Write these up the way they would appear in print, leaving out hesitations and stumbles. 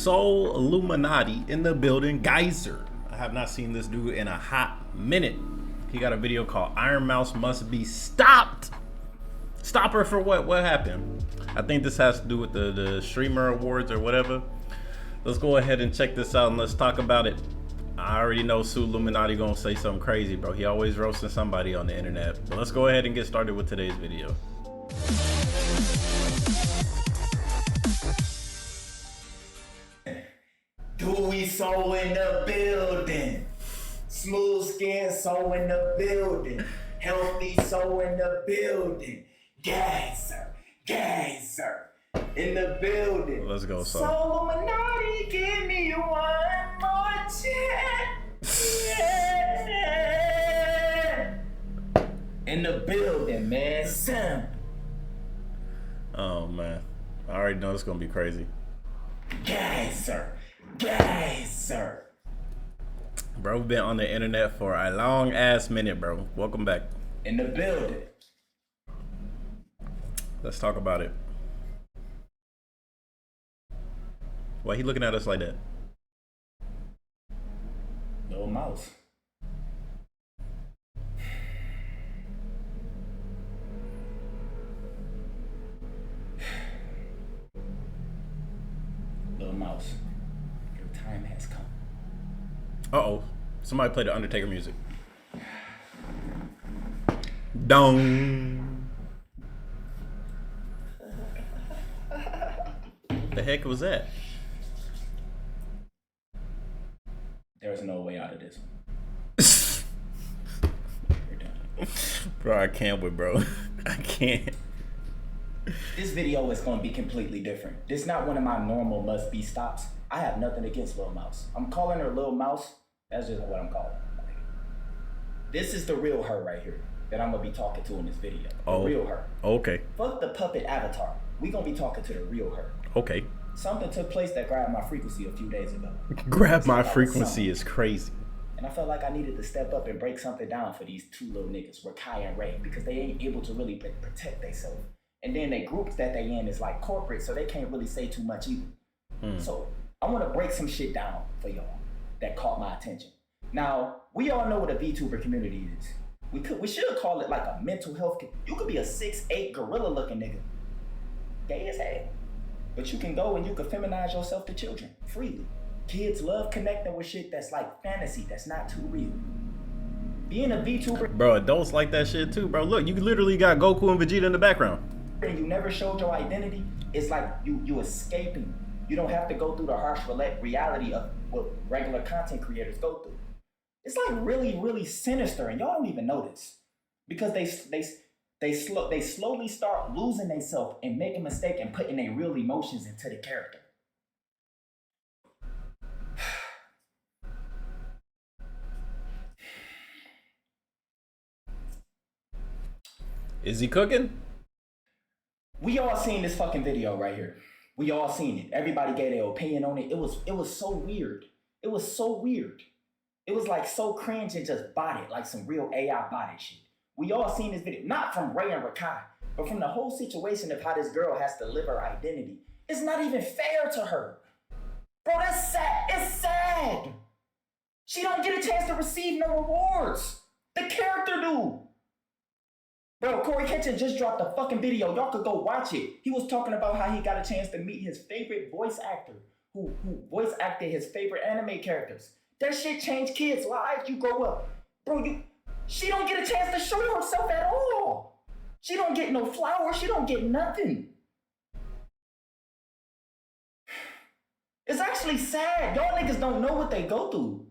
SoLLUMINATI in the building. Geyser. I have not seen this dude in a hot minute. He got a video called Ironmouse Must Be Stopped. Stop her for what? What happened? I think this has to do with the streamer awards or whatever. Let's go ahead and check this out and let's talk about it. I already know SoLLUMINATI gonna say something crazy, bro. He always roasting somebody on the internet. But let's go ahead and get started with today's video. Dewy soul in the building. Smooth skin soul in the building. Healthy soul in the building. Geyser in the building. Let's go, so. SoLLUMINATI, give me one more chance. Yeah. In the building, man. Simple. Oh man, I already know it's gonna be crazy. Geyser. Bro, we've been on the internet for a long ass minute, bro. Welcome back. In the building. Let's talk about it. Why he looking at us like that? Little mouse. Little mouse. Your time has come. Uh-oh. Somebody play the Undertaker music. Dong. The heck was that? There's no way out of this one. You're done. Bro, I can't with bro. I can't. This video is going to be completely different. This is not one of my normal must-be stops. I have nothing against Lil Mouse. I'm calling her Lil Mouse. That's just what I'm calling her. This is the real her right here that I'm going to be talking to in this video. The real her. Okay. Fuck the puppet avatar. We going to be talking to the real her. Okay. Something took place that grabbed my frequency a few days ago. Grab my frequency is crazy. And I felt like I needed to step up and break something down for these two little niggas, Rakai and Ray, because they ain't able to really protect themselves. And then they groups that they in is like corporate, so they can't really say too much either. So I want to break some shit down for y'all that caught my attention. Now, we all know what a VTuber community is. We should call it like a mental health. You could be a 6'8" gorilla looking nigga. Gay as hell. But you can go and you can feminize yourself to children freely. Kids love connecting with shit that's like fantasy, that's not too real. Being a VTuber. Bro, adults like that shit too, bro. Look, you literally got Goku and Vegeta in the background. And you never showed your identity. It's like you escaping. You don't have to go through the harsh reality of what regular content creators go through. It's like really, really sinister, and y'all don't even know this. Because they slowly start losing themselves and making a mistake and putting their real emotions into the character. Is he cooking? We all seen this fucking video right here. We all seen it. Everybody gave their opinion on it. It was so weird. It was so weird. It was like so cringe and just botted, like some real AI botted shit. We all seen this video, not from Ray and Rakai, but from the whole situation of how this girl has to live her identity. It's not even fair to her. Bro, that's sad. It's sad. She don't get a chance to receive no rewards. The character do. Bro, Corey Kitchen just dropped a fucking video. Y'all could go watch it. He was talking about how he got a chance to meet his favorite voice actor who voice acted his favorite anime characters. That shit changed kids' lives. You grow up. Bro, she don't get a chance to show herself at all. She don't get no flowers. She don't get nothing. It's actually sad. Y'all niggas don't know what they go through.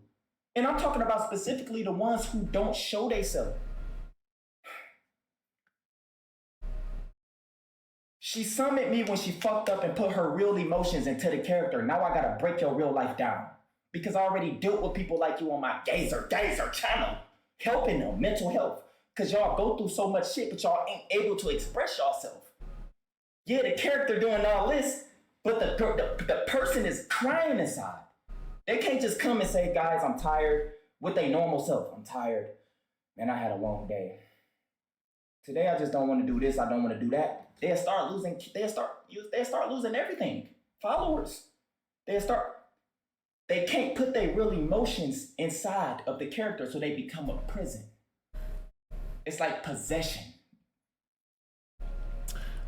And I'm talking about specifically the ones who don't show themselves. She summoned me when she fucked up and put her real emotions into the character. Now I gotta break your real life down. Because I already dealt with people like you on my Geyser channel. Helping them, mental health. Because y'all go through so much shit, but y'all ain't able to express yourself. Yeah, the character doing all this, but the person is crying inside. They can't just come and say, guys, I'm tired, with their normal self. I'm tired. Man, I had a long day. Today I just don't want to do this, I don't want to do that. They'll start losing everything. Followers. They can't put their real emotions inside of the character, so they become a prison. It's like possession.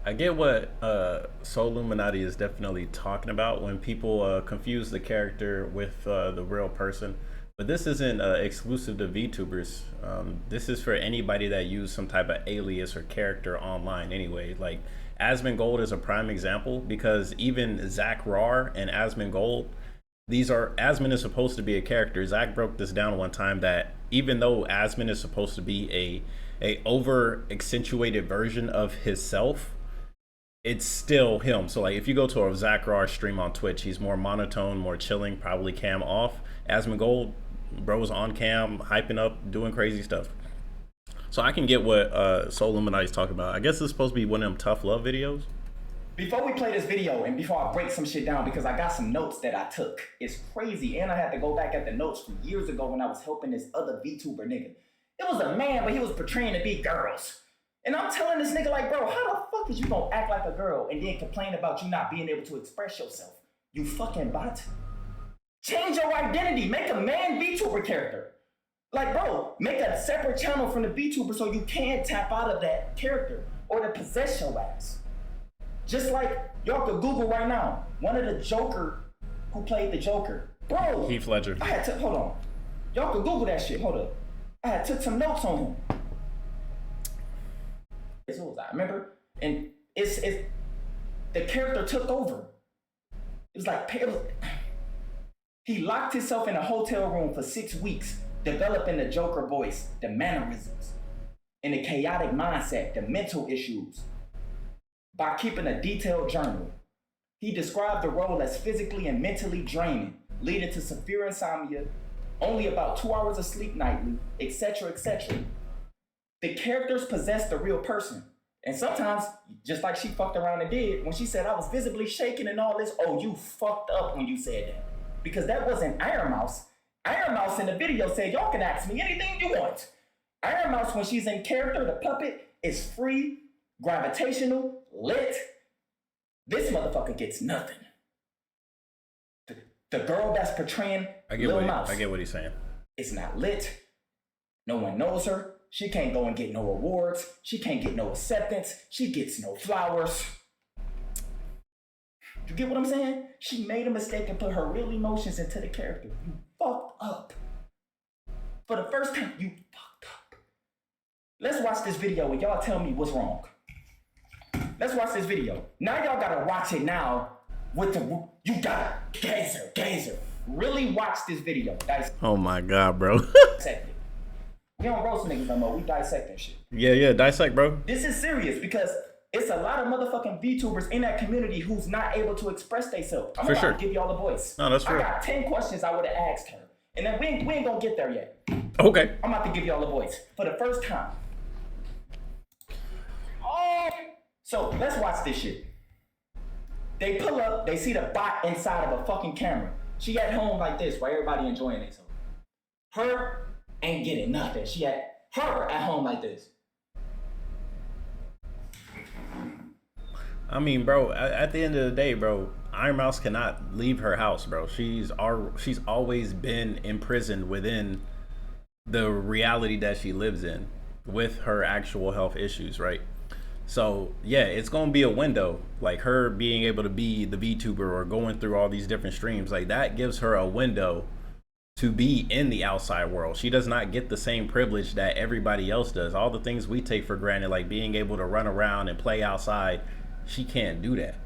I get what SoLLUMINATI is definitely talking about when people confuse the character with the real person. But this isn't exclusive to VTubers. This is for anybody that use some type of alias or character online anyway. Like Asmongold is a prime example, because even Zach Rar and Asmongold, Asmon is supposed to be a character. Zach broke this down one time that even though Asmon is supposed to be a over accentuated version of himself, it's still him. So like if you go to a Zach Rar stream on Twitch, he's more monotone, more chilling, probably cam off. Asmongold, bro's on cam, hyping up, doing crazy stuff. So I can get what SoLLUMINATI's talking about. I guess it's supposed to be one of them tough love videos. Before we play this video and before I break some shit down, because I got some notes that I took. It's crazy, and I had to go back at the notes from years ago when I was helping this other VTuber nigga. It was a man, but he was portraying to be girls. And I'm telling this nigga like, bro, how the fuck is you gonna act like a girl and then complain about you not being able to express yourself? You fucking bot. Change your identity. Make a man VTuber character. Like, bro, make a separate channel from the VTuber so you can tap out of that character or to possess your ass. Just like y'all could Google right now, one of the Joker who played the Joker. Bro, Heath Ledger. Hold on. Y'all could Google that shit. Hold up. I had took some notes on him. This was I remember, and it's the character took over. It was like he locked himself in a hotel room for 6 weeks, developing the Joker voice, the mannerisms, and the chaotic mindset, the mental issues, by keeping a detailed journal. He described the role as physically and mentally draining, leading to severe insomnia, only about 2 hours of sleep nightly, etc., etc. The characters possess the real person. And sometimes, just like she fucked around and did, when she said I was visibly shaking and all this, oh, you fucked up when you said that. Because that wasn't Ironmouse. Ironmouse in the video said, y'all can ask me anything you want. Ironmouse, when she's in character, the puppet, is free, gravitational, lit. This motherfucker gets nothing. The girl that's portraying Lil Mouse. I get what he's saying. It's not lit. No one knows her. She can't go and get no awards. She can't get no acceptance. She gets no flowers. You get what I'm saying? She made a mistake and put her real emotions into the character. You fucked up. For the first time, you fucked up. Let's watch this video and y'all tell me what's wrong. Let's watch this video. Now y'all gotta watch it now with you gotta gazer. Really watch this video. Oh my God, bro. Dissect it. We don't roast niggas no more. We dissecting shit. Yeah, dissect, bro. This is serious because it's a lot of motherfucking VTubers in that community who's not able to express themselves. I'm about to give y'all a voice. No, that's fair. I got 10 questions I would have asked her. And then we ain't gonna get there yet. Okay. I'm about to give y'all a voice for the first time. Oh. So let's watch this shit. They pull up, they see the bot inside of a fucking camera. She at home like this, while everybody enjoying themselves. Her ain't getting nothing. She at her at home like this. I mean, bro, at the end of the day, bro, Ironmouse cannot leave her house, bro. She's always been imprisoned within the reality that she lives in with her actual health issues, right? So yeah, it's gonna be a window, like her being able to be the VTuber or going through all these different streams, like that gives her a window to be in the outside world. She does not get the same privilege that everybody else does. All the things we take for granted, like being able to run around and play outside, she can't do that.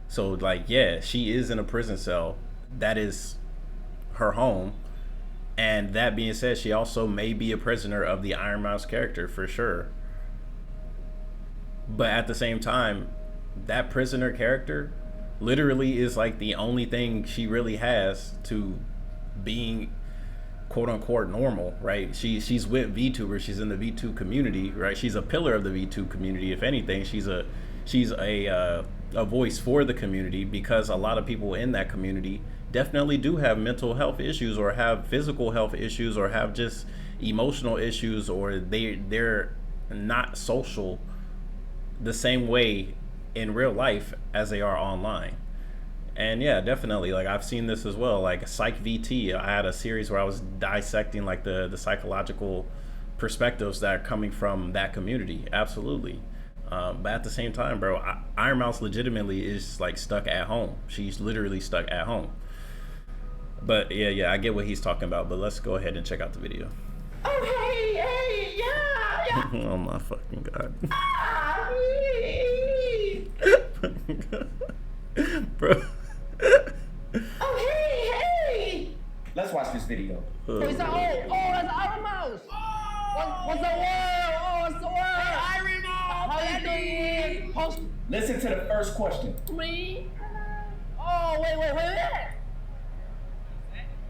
So like, yeah, she is in a prison cell. That is her home. And that being said, she also may be a prisoner of the Ironmouse character for sure. But at the same time, that prisoner character literally is like the only thing she really has to being quote unquote normal, right? She's with VTubers, she's in the VTube community, right? She's a pillar of the VTube community. If anything, she's a voice for the community, because a lot of people in that community definitely do have mental health issues or have physical health issues or have just emotional issues, or they're not social the same way in real life as they are online. And yeah, definitely. Like I've seen this as well. Like Psych VT, I had a series where I was dissecting like the psychological perspectives that are coming from that community. Absolutely. But at the same time, bro, Iron Mouse legitimately is like stuck at home. She's literally stuck at home. But yeah, I get what he's talking about. But let's go ahead and check out the video. Oh, hey, yeah. Oh my fucking god. Bro. Oh, hey. Let's watch this video. That's Ironmouse. What's the word? What's the word? Hey, Ironmouse. How you doing? Listen to the first question. Me? Oh, wait, where you at?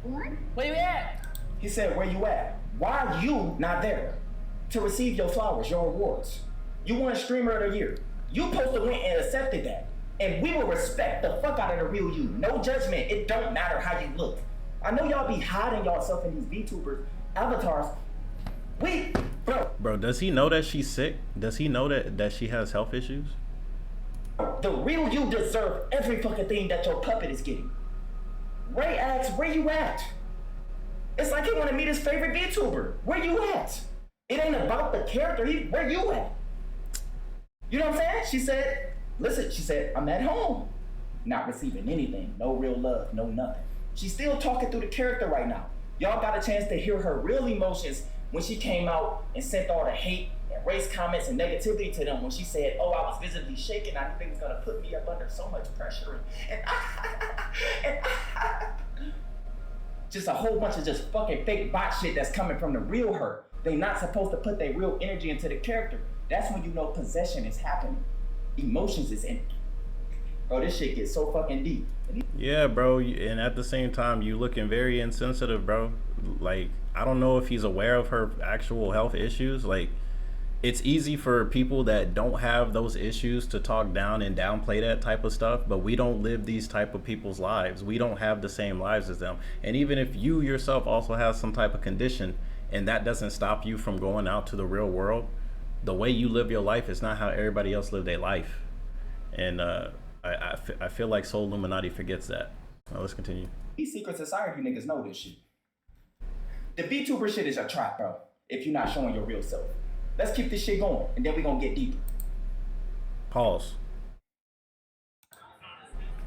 What? Where you at? He said, where you at? Why are you not there to receive your flowers, your rewards? You won Streamer of the Year. You supposed to win and accepted that. And we will respect the fuck out of the real you. No judgment. It don't matter how you look. I know y'all be hiding yourself in these VTubers avatars. Bro, does he know that she's sick? Does he know that she has health issues? The real you deserve every fucking thing that your puppet is getting. Ray asks, where you at? It's like he want to meet his favorite VTuber. Where you at? It ain't about the character. Where you at? You know what I'm saying? She said, listen, she said, I'm at home. Not receiving anything. No real love, no nothing. She's still talking through the character right now. Y'all got a chance to hear her real emotions when she came out and sent all the hate and race comments and negativity to them when she said, oh, I was visibly shaking. I knew they was going to put me up under so much pressure. And just a whole bunch of just fucking fake bot shit that's coming from the real her. They not supposed to put their real energy into the character. That's when you know possession is happening. Emotions is in. Bro, this shit gets so fucking deep. Yeah, bro, and at the same time, you looking very insensitive, bro. Like, I don't know if he's aware of her actual health issues. Like, it's easy for people that don't have those issues to talk down and downplay that type of stuff, but we don't live these type of people's lives. We don't have the same lives as them. And even if you yourself also have some type of condition, and that doesn't stop you from going out to the real world, the way you live your life is not how everybody else live their life. And I feel like SoLLUMINATI forgets that. Now, let's continue. These secret society niggas know this shit. The VTuber shit is a trap, bro, if you're not showing your real self. Let's keep this shit going, and then we're gonna get deeper. Pause.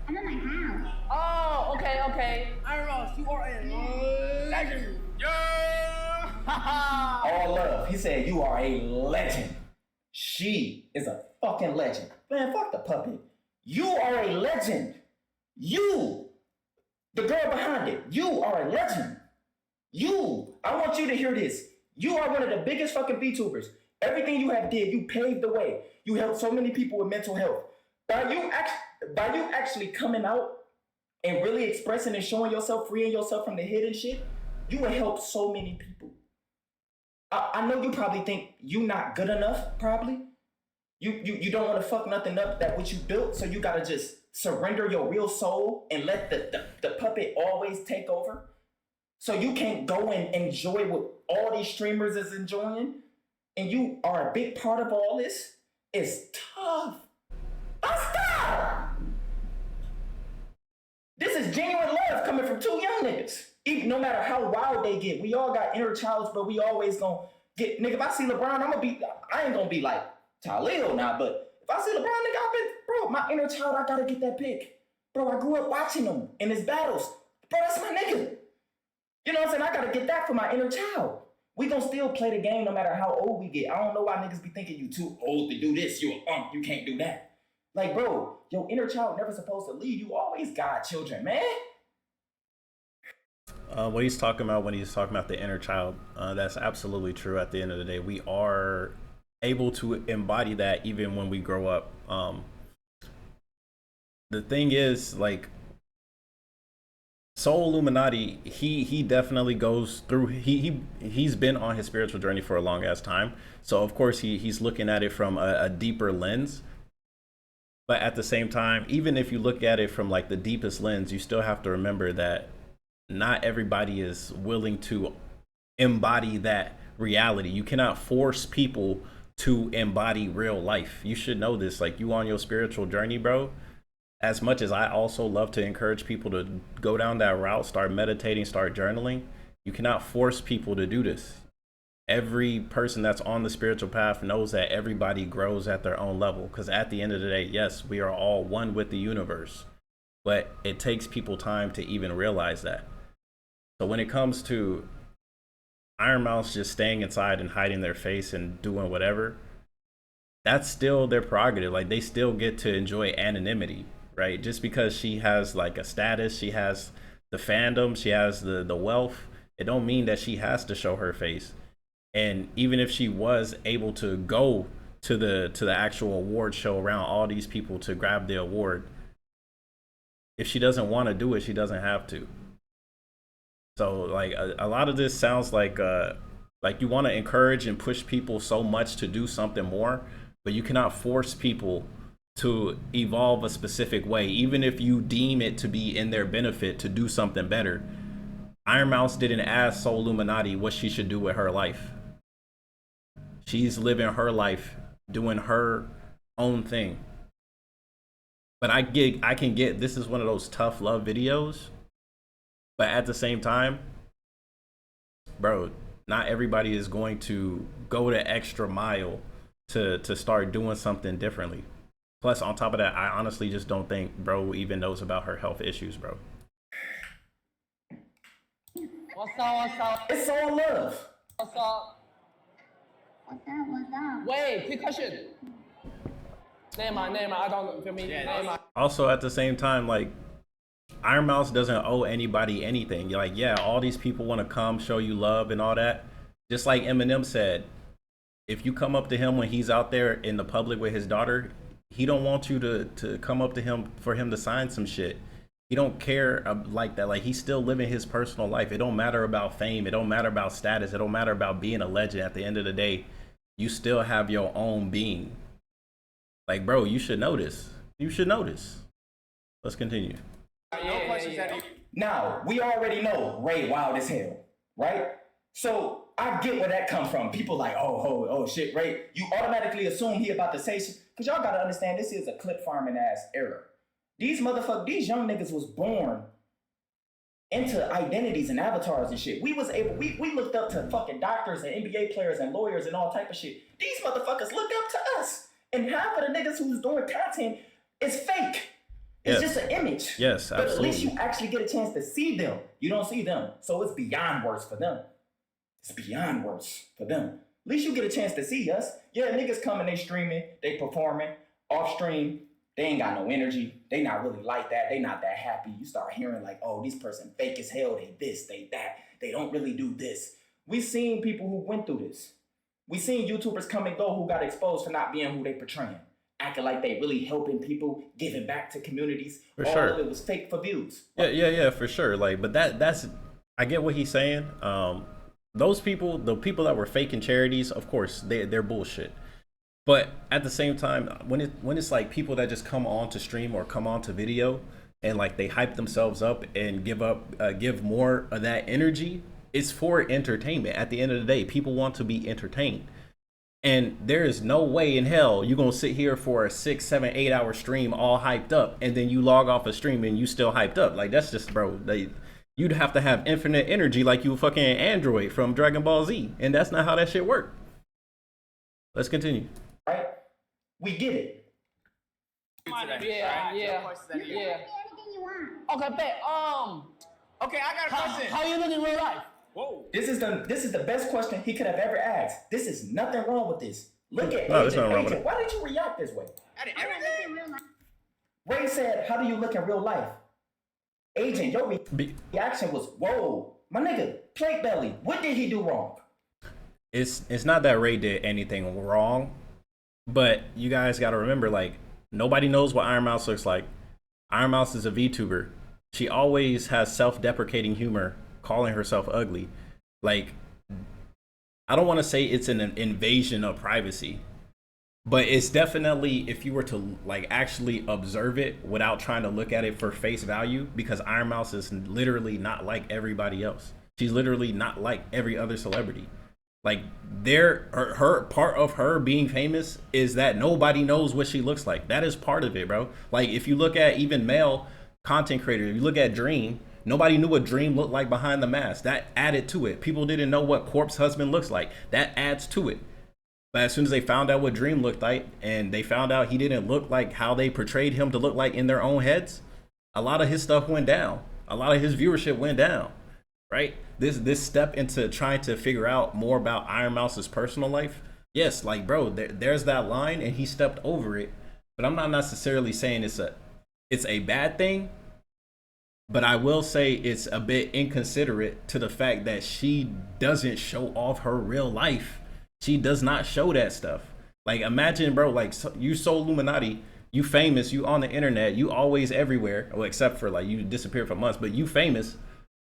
I'm in my house. Oh, okay. Ironmouse, you are a legend. Yeah. All love. He said, you are a legend. She is a fucking legend. Man, fuck the puppet. You are a legend. You, the girl behind it, you are a legend. You, I want you to hear this. You are one of the biggest fucking VTubers. Everything you have did, you paved the way. You helped so many people with mental health. By you actually coming out and really expressing and showing yourself, freeing yourself from the hidden shit, you will help so many people. I know you probably think you not good enough, probably. You don't want to fuck nothing up that what you built, so you gotta just surrender your real soul and let the puppet always take over. So you can't go and enjoy what all these streamers is enjoying, and you are a big part of all this. It's tough. Stop! This is genuine love coming from two young niggas. Even no matter how wild they get, we all got inner childs, but we always gonna get, nigga, if I see LeBron, I ain't gonna be like Talil now, but if I see LeBron, nigga, bro, my inner child, I gotta get that pick. Bro, I grew up watching him in his battles. Bro, that's my nigga. You know what I'm saying? I gotta get that for my inner child. We gonna still play the game no matter how old we get. I don't know why niggas be thinking you too old to do this. You you can't do that. Like, bro, your inner child never supposed to leave. You always got children, man. What he's talking about when he's talking about the inner child, that's absolutely true. At the end of the day, we are able to embody that even when we grow up. The thing is, like, SoLLUMINATI, he definitely goes through, he's been on his spiritual journey for a long ass time. So of course he's looking at it from a deeper lens. But at the same time, even if you look at it from like the deepest lens, you still have to remember that not everybody is willing to embody that reality. You cannot force people to embody real life. You should know this. Like, you on your spiritual journey, bro, as much as I also love to encourage people to go down that route, start meditating, start journaling, you cannot force people to do this. Every person that's on the spiritual path knows that everybody grows at their own level, because at the end of the day, yes, we are all one with the universe, but it takes people time to even realize that. So when it comes to Ironmouse just staying inside and hiding their face and doing whatever, that's still their prerogative. Like, they still get to enjoy anonymity, right? Just because she has like a status, she has the fandom, she has the wealth, it don't mean that she has to show her face. And even if she was able to go to the actual award show around all these people to grab the award, if she doesn't want to do it, she doesn't have to. So like a lot of this sounds like you want to encourage and push people so much to do something more, but you cannot force people to evolve a specific way, even if you deem it to be in their benefit to do something better. Ironmouse didn't ask SoLLUMINATI what she should do with her life. She's living her life, doing her own thing. But I can get, this is one of those tough love videos, but at the same time, bro, not everybody is going to go the extra mile to start doing something differently. Plus, on top of that, I honestly just don't think bro even knows about her health issues, bro. What's up? It's all love. What's up? What's up? Wait, quick question. Name, I don't feel me. Name. Also, at the same time, like, Ironmouse doesn't owe anybody anything. Like, yeah, all these people want to come show you love and all that. Just like Eminem said, if you come up to him when he's out there in the public with his daughter, he don't want you to come up to him for him to sign some shit. He don't care like that. Like, he's still living his personal life. It don't matter about fame. It don't matter about status. It don't matter about being a legend. At the end of the day, you still have your own being. Like, bro, you should know this. You should know this. Let's continue. No questions. Now, we already know Ray wild as hell, right? So I get where that comes from. People like, oh shit, Ray. You automatically assume he about to say shit. Because y'all got to understand, this is a clip farming ass era. These young niggas was born into identities and avatars and shit. We looked up to fucking doctors and NBA players and lawyers and all type of shit. These motherfuckers look up to us. And half of the niggas who's doing content is fake. It's just an image. Yes, absolutely. But at least you actually get a chance to see them. You don't see them. So it's beyond worse for them. It's beyond worse for them. At least you get a chance to see us. Yeah, niggas coming, they streaming, they performing, off stream. They ain't got no energy. They not really like that. They not that happy. You start hearing like, oh, this person fake as hell. They this, they that. They don't really do this. We seen people who went through this. We seen YouTubers come and go who got exposed for not being who they portraying. Acting like they really helping people, giving back to communities. For all sure. of it was fake for views. Yeah, for sure. Like, but that's I get what he's saying. Those people, the people that were faking charities, of course, they're bullshit. But at the same time, when it's like people that just come on to stream or come on to video and like they hype themselves up and give more of that energy, it's for entertainment. At the end of the day, people want to be entertained. And there is no way in hell you're going to sit here for a 6, 7, 8 hour stream all hyped up and then you log off a stream and you still hyped up. Like, that's just, bro, you'd have to have infinite energy like you fucking Android from Dragon Ball Z. And that's not how that shit worked. Let's continue. Right? We get it. Yeah. You can be anything you want. Okay, bet. Okay, I got a question. How you look in real life? Whoa. This is the best question he could have ever asked. This is nothing wrong with this. Look at No, there's nothing wrong with Agent. Why did you react this way? I did I don't look everything. in real life. Ray said, how do you look in real life? Agent, your reaction was, whoa, my nigga, plate belly, what did he do wrong? It's not that Ray did anything wrong, but you guys got to remember, like, nobody knows what Ironmouse looks like. Ironmouse is a VTuber. She always has self-deprecating humor, calling herself ugly. Like, I don't want to say it's an invasion of privacy, but it's definitely, if you were to like actually observe it without trying to look at it for face value, because Ironmouse is literally not like everybody else. She's literally not like every other celebrity. Like her part of her being famous is that nobody knows what she looks like. That is part of it, bro. Like if you look at even male content creators, you look at Dream, nobody knew what Dream looked like behind the mask. That added to it. People didn't know what Corpse husband looks like. That adds to it. But as soon as they found out what Dream looked like, and they found out he didn't look like how they portrayed him to look like in their own heads, a lot of his stuff went down. A lot of his viewership went down. Right? This step into trying to figure out more about Ironmouse's personal life. Yes, like bro, there's that line and he stepped over it. But I'm not necessarily saying it's a bad thing. But I will say it's a bit inconsiderate to the fact that she doesn't show off her real life. She does not show that stuff. Like imagine, bro, like you SoLLUMINATI, you famous, you on the internet, you always everywhere. Well, except for like you disappeared for months, but you famous.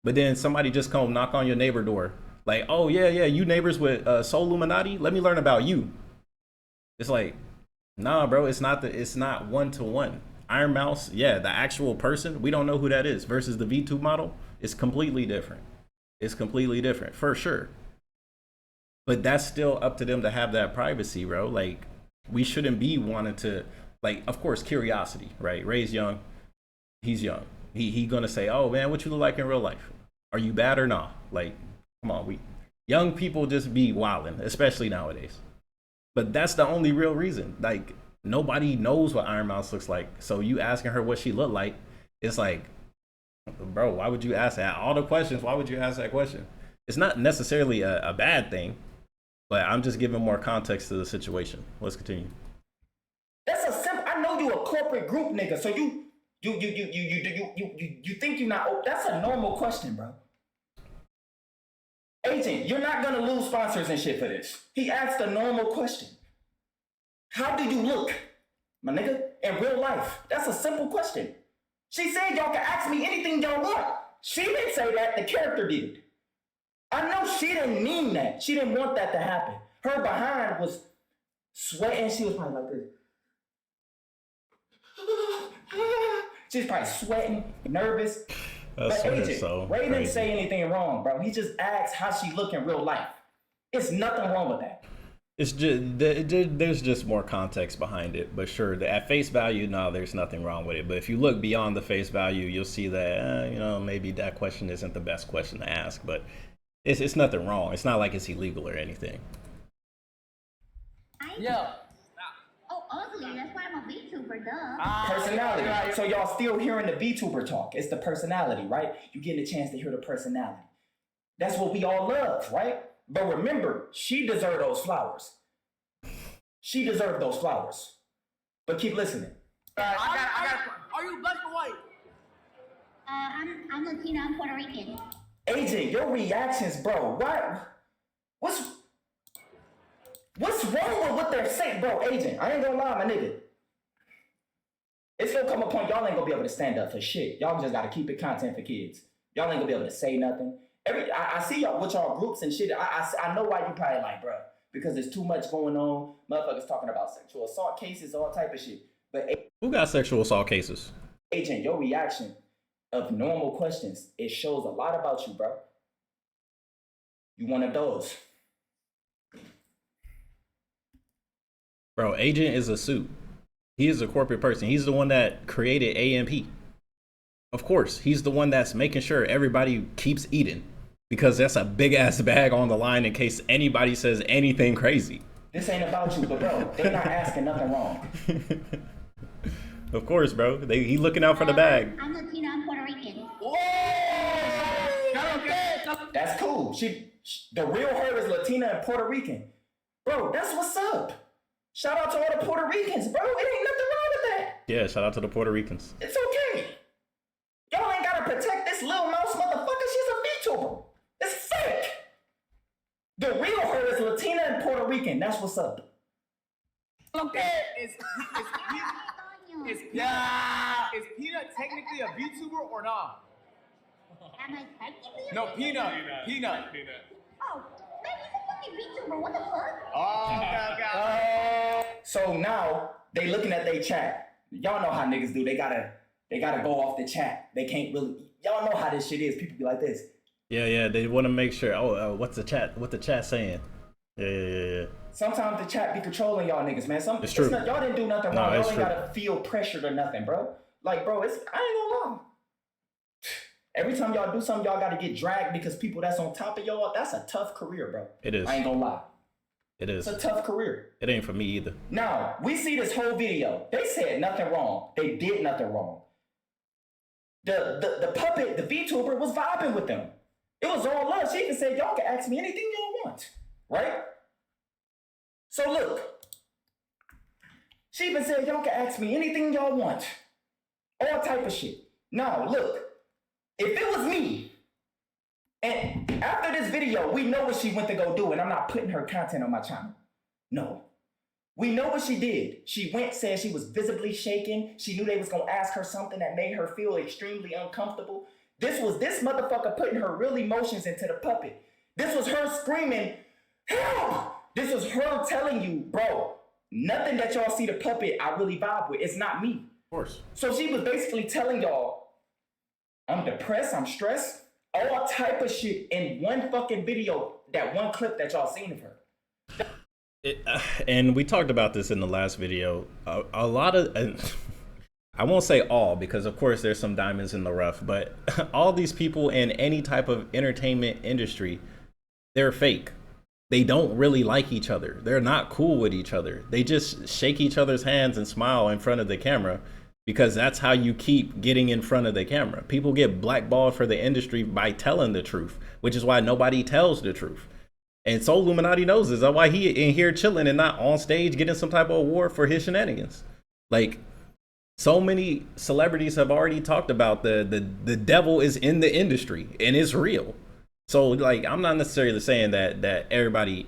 But then somebody just come knock on your neighbor door. Like, oh, yeah, you neighbors with SoLLUMINATI? Let me learn about you. It's like, nah, bro, it's not one-to-one. Ironmouse, yeah, the actual person, we don't know who that is. Versus the VTuber model, it's completely different. It's completely different, for sure. But that's still up to them to have that privacy, bro. Like, we shouldn't be wanting to, like, of course, curiosity, right? Ray's young. He's young. He gonna say, oh, man, what you look like in real life? Are you bad or not? Like, come on, young people just be wilding, especially nowadays. But that's the only real reason. Like, nobody knows what Ironmouse looks like. So you asking her what she looked like, it's like, bro, why would you ask that? All the questions, why would you ask that question? It's not necessarily a bad thing, but I'm just giving more context to the situation. Let's continue. That's a simple. I know you a corporate group nigga, so you think you're not. That's a normal question, bro. Agent, you're not gonna lose sponsors and shit for this. He asked a normal question. How do you look, my nigga, in real life? That's a simple question. She said y'all can ask me anything y'all want. She didn't say that, the character did. I know she didn't mean that. She didn't want that to happen. Her behind was sweating. She was probably like this. She's probably sweating, nervous. But Agent, Ray didn't say anything wrong, bro. He just asked how she look in real life. It's nothing wrong with that. It's just there's just more context behind it, but sure, at face value, no, there's nothing wrong with it. But if you look beyond the face value, you'll see that maybe that question isn't the best question to ask. But it's nothing wrong. It's not like it's illegal or anything. Yeah. Oh, ugly. That's why I'm a VTuber, duh. Personality. So y'all still hearing the VTuber talk. It's the personality, right? You getting a chance to hear the personality. That's what we all love, right? But remember, she deserved those flowers. She deserved those flowers. But keep listening. Are you black or white? I'm Latina. I'm Puerto Rican. AJ, your reactions, bro. What's wrong with what they're saying, bro? Agent, I ain't gonna lie, my nigga. It's gonna come a point y'all ain't gonna be able to stand up for shit. Y'all just gotta keep it content for kids. Y'all ain't gonna be able to say nothing. I see y'all with y'all groups and shit. I know why you probably like, bro, because there's too much going on. Motherfuckers talking about sexual assault cases, all type of shit. But who got sexual assault cases? Agent, your reaction of normal questions, it shows a lot about you, bro. You one of those. Bro, Agent is a suit. He is a corporate person. He's the one that created AMP. Of course, he's the one that's making sure everybody keeps eating, because that's a big ass bag on the line in case anybody says anything crazy. This ain't about you, but bro, they're not asking nothing wrong. Of course, bro. He looking out for the bag. I'm Latina. I'm Puerto Rican. That's cool. The real her is Latina and Puerto Rican. Bro, that's what's up. Shout out to all the Puerto Ricans, bro. It ain't nothing wrong with that. Yeah, shout out to the Puerto Ricans. It's okay. Y'all ain't gotta protect this little mouse motherfucker. She's a VTuber. It's fake. The real her is Latina and Puerto Rican. That's what's up. Okay. Is Peanut technically a VTuber or not? Am I technically? No, Peanut. Oh, man, he's a fucking VTuber. What the fuck? Oh, okay. So now they looking at their chat. Y'all know how niggas do. They gotta go off the chat. They can't really. Y'all know how this shit is. People be like this. Yeah. They want to make sure. What's the chat? What the chat saying? Yeah. Sometimes the chat be controlling y'all niggas, man. It's true. Y'all didn't do nothing wrong. No, Y'all ain't gotta feel pressured or nothing, bro. Like, bro, I ain't gonna lie. Every time y'all do something, y'all gotta get dragged because people that's on top of y'all, that's a tough career, bro. It is. I ain't gonna lie. It is. It's a tough career. It ain't for me either. Now, we see this whole video. They said nothing wrong. They did nothing wrong. The puppet, the VTuber, was vibing with them. It was all love. She even said, y'all can ask me anything y'all want, right? So look, she even said, y'all can ask me anything y'all want. All type of shit. Now, look, if it was me, and after this video, we know what she went to go do, and I'm not putting her content on my channel. No. We know what she did. She went, said she was visibly shaking. She knew they was gonna ask her something that made her feel extremely uncomfortable. This was this motherfucker putting her real emotions into the puppet. This was her screaming, help! This was her telling you, bro, nothing that y'all see the puppet I really vibe with. It's not me. Of course. So she was basically telling y'all, I'm depressed, I'm stressed, all type of shit in one fucking video, that one clip that y'all seen of her. And we talked about this in the last video. A lot of, I won't say all, because of course there's some diamonds in the rough, but all these people in any type of entertainment industry, they're fake. They don't really like each other. They're not cool with each other. They just shake each other's hands and smile in front of the camera because that's how you keep getting in front of the camera. People get blackballed for the industry by telling the truth, which is why nobody tells the truth. And SoLLUMINATI knows this. That's why he in here chilling and not on stage getting some type of award for his shenanigans. Like, so many celebrities have already talked about the devil is in the industry and it's real. So like, I'm not necessarily saying that everybody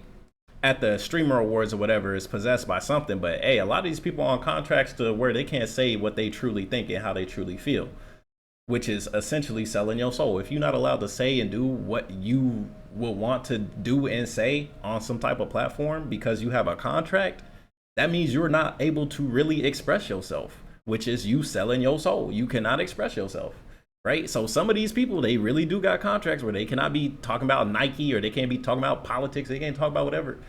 at the streamer awards or whatever is possessed by something, but hey, a lot of these people are on contracts to where they can't say what they truly think and how they truly feel, which is essentially selling your soul. If you're not allowed to say and do what you will want to do and say on some type of platform because you have a contract, that means you're not able to really express yourself, which is you selling your soul. You cannot express yourself, right? So some of these people, they really do got contracts where they cannot be talking about Nike, or they can't be talking about politics. They can't talk about whatever.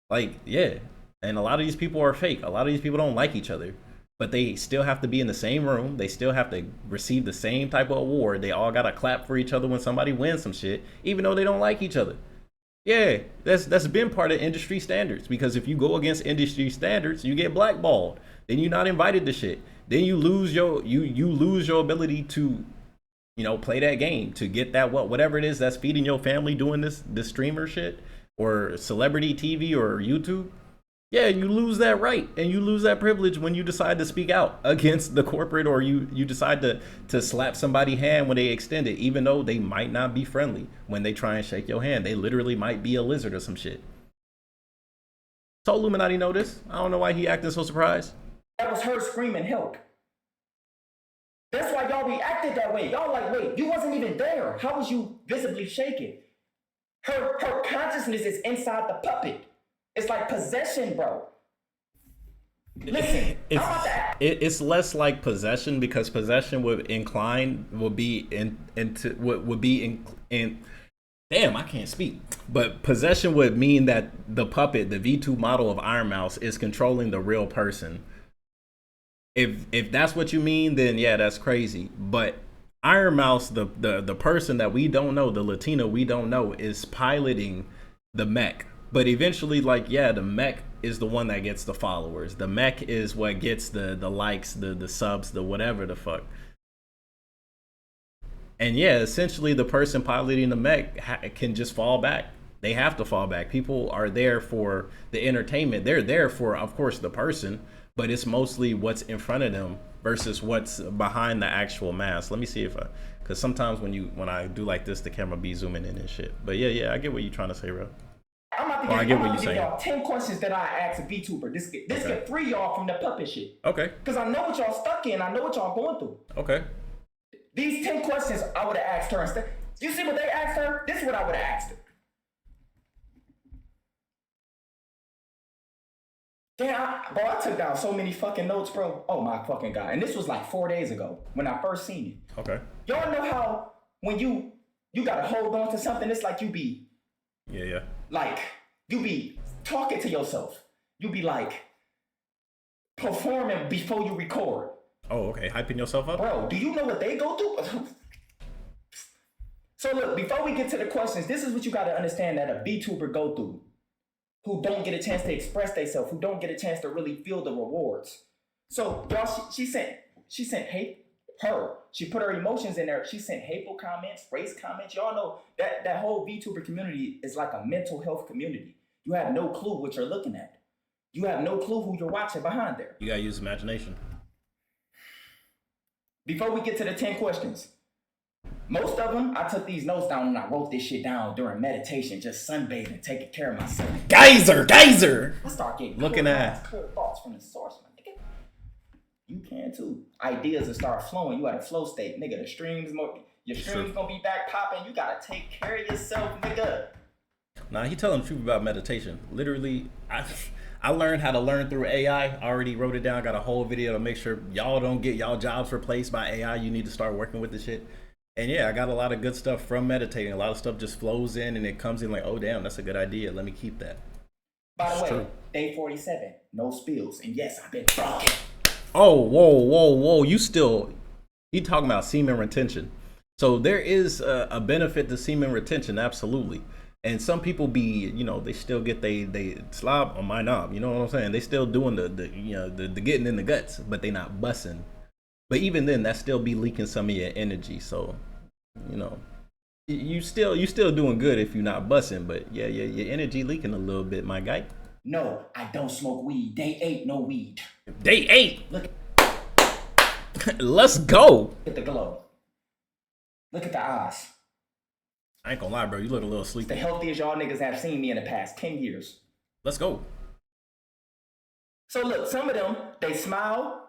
Like, yeah. And a lot of these people are fake. A lot of these people don't like each other, but they still have to be in the same room. They still have to receive the same type of award. They all got to clap for each other when somebody wins some shit, even though they don't like each other. Yeah, that's been part of industry standards, because if you go against industry standards, you get blackballed. Then you're not invited to shit. Then you lose your you lose your ability to, you know, play that game, to get that whatever it is that's feeding your family doing this streamer shit or celebrity TV or YouTube. Yeah, you lose that right and you lose that privilege when you decide to speak out against the corporate, or you decide to slap somebody's hand when they extend it, even though they might not be friendly when they try and shake your hand. They literally might be a lizard or some shit. SoLLUMINATI know this. I don't know why he acting so surprised. That was her screaming help. That's why y'all reacted that way. Y'all like, wait, you wasn't even there. How was you visibly shaking? Her consciousness is inside the puppet. It's like possession, bro. Listen, it's less like possession, because possession would be damn, I can't speak. But possession would mean that the puppet, the V2 model of Ironmouse, is controlling the real person. If that's what you mean, then yeah, that's crazy. But Ironmouse, the person that we don't know, the Latina we don't know, is piloting the mech. But eventually, like, yeah, the mech is the one that gets the followers. The mech is what gets the likes, the subs, the whatever the fuck. And yeah, essentially the person piloting the mech can just fall back. They have to fall back. People are there for the entertainment. They're there for, of course, the person, but it's mostly what's in front of them versus what's behind the actual mask. Let me see if because sometimes when I do like this, the camera be zooming in and shit. But yeah, I get what you're trying to say, bro. I'm about to give y'all 10 questions that I asked a VTuber. This can free y'all from the puppet shit. Okay. Because I know what y'all stuck in. I know what y'all going through. Okay. These 10 questions I would have asked her instead. You see what they asked her? This is what I would have asked her. Damn, bro, I took down so many fucking notes, bro. Oh my fucking God. And this was like 4 days ago when I first seen it. Okay. Y'all know how when you gotta hold on to something, it's like you be... Yeah. Like, you be talking to yourself. You be like performing before you record. Oh, okay. Hyping yourself up? Bro, do you know what they go through? So look, before we get to the questions, this is what you got to understand that a VTuber go through, who don't get a chance to express themselves, who don't get a chance to really feel the rewards. So y'all, she sent hate. She put her emotions in there. She sent hateful comments, race comments. Y'all know that whole VTuber community is like a mental health community. You have no clue what you're looking at. You have no clue who you're watching behind there. You gotta use imagination. Before we get to the 10 questions, most of them, I took these notes down and I wrote this shit down during meditation, just sunbathing, taking care of myself. Geyser! I start getting looking at clear thoughts from the source, my nigga. You can too. Ideas will start flowing. You at a flow state, nigga. Your streams gonna be back popping. You gotta take care of yourself, nigga. Nah, he telling the truth about meditation. Literally, I learned how to learn through AI. I already wrote it down. Got a whole video to make sure y'all don't get y'all jobs replaced by AI. You need to start working with the shit. And yeah, I got a lot of good stuff from meditating. A lot of stuff just flows in and it comes in like, oh damn, that's a good idea. Let me keep that. By the way, day 47, no spills. And yes, I've been drunk. Oh, whoa. You talking about semen retention. So there is a benefit to semen retention, absolutely. And some people be, they still get they slob on my knob. You know what I'm saying? They still doing the getting in the guts, but they not bussing. But even then, that still be leaking some of your energy. So, you still doing good if you're not bussing. But yeah, your energy leaking a little bit, my guy. No, I don't smoke weed. Day 8, no weed. Day 8. Look. Let's go. Look at the glow. Look at the eyes. I ain't gonna lie, bro. You look a little sleepy. It's the healthiest y'all niggas have seen me in the past 10 years. Let's go. So look, some of them, they smile.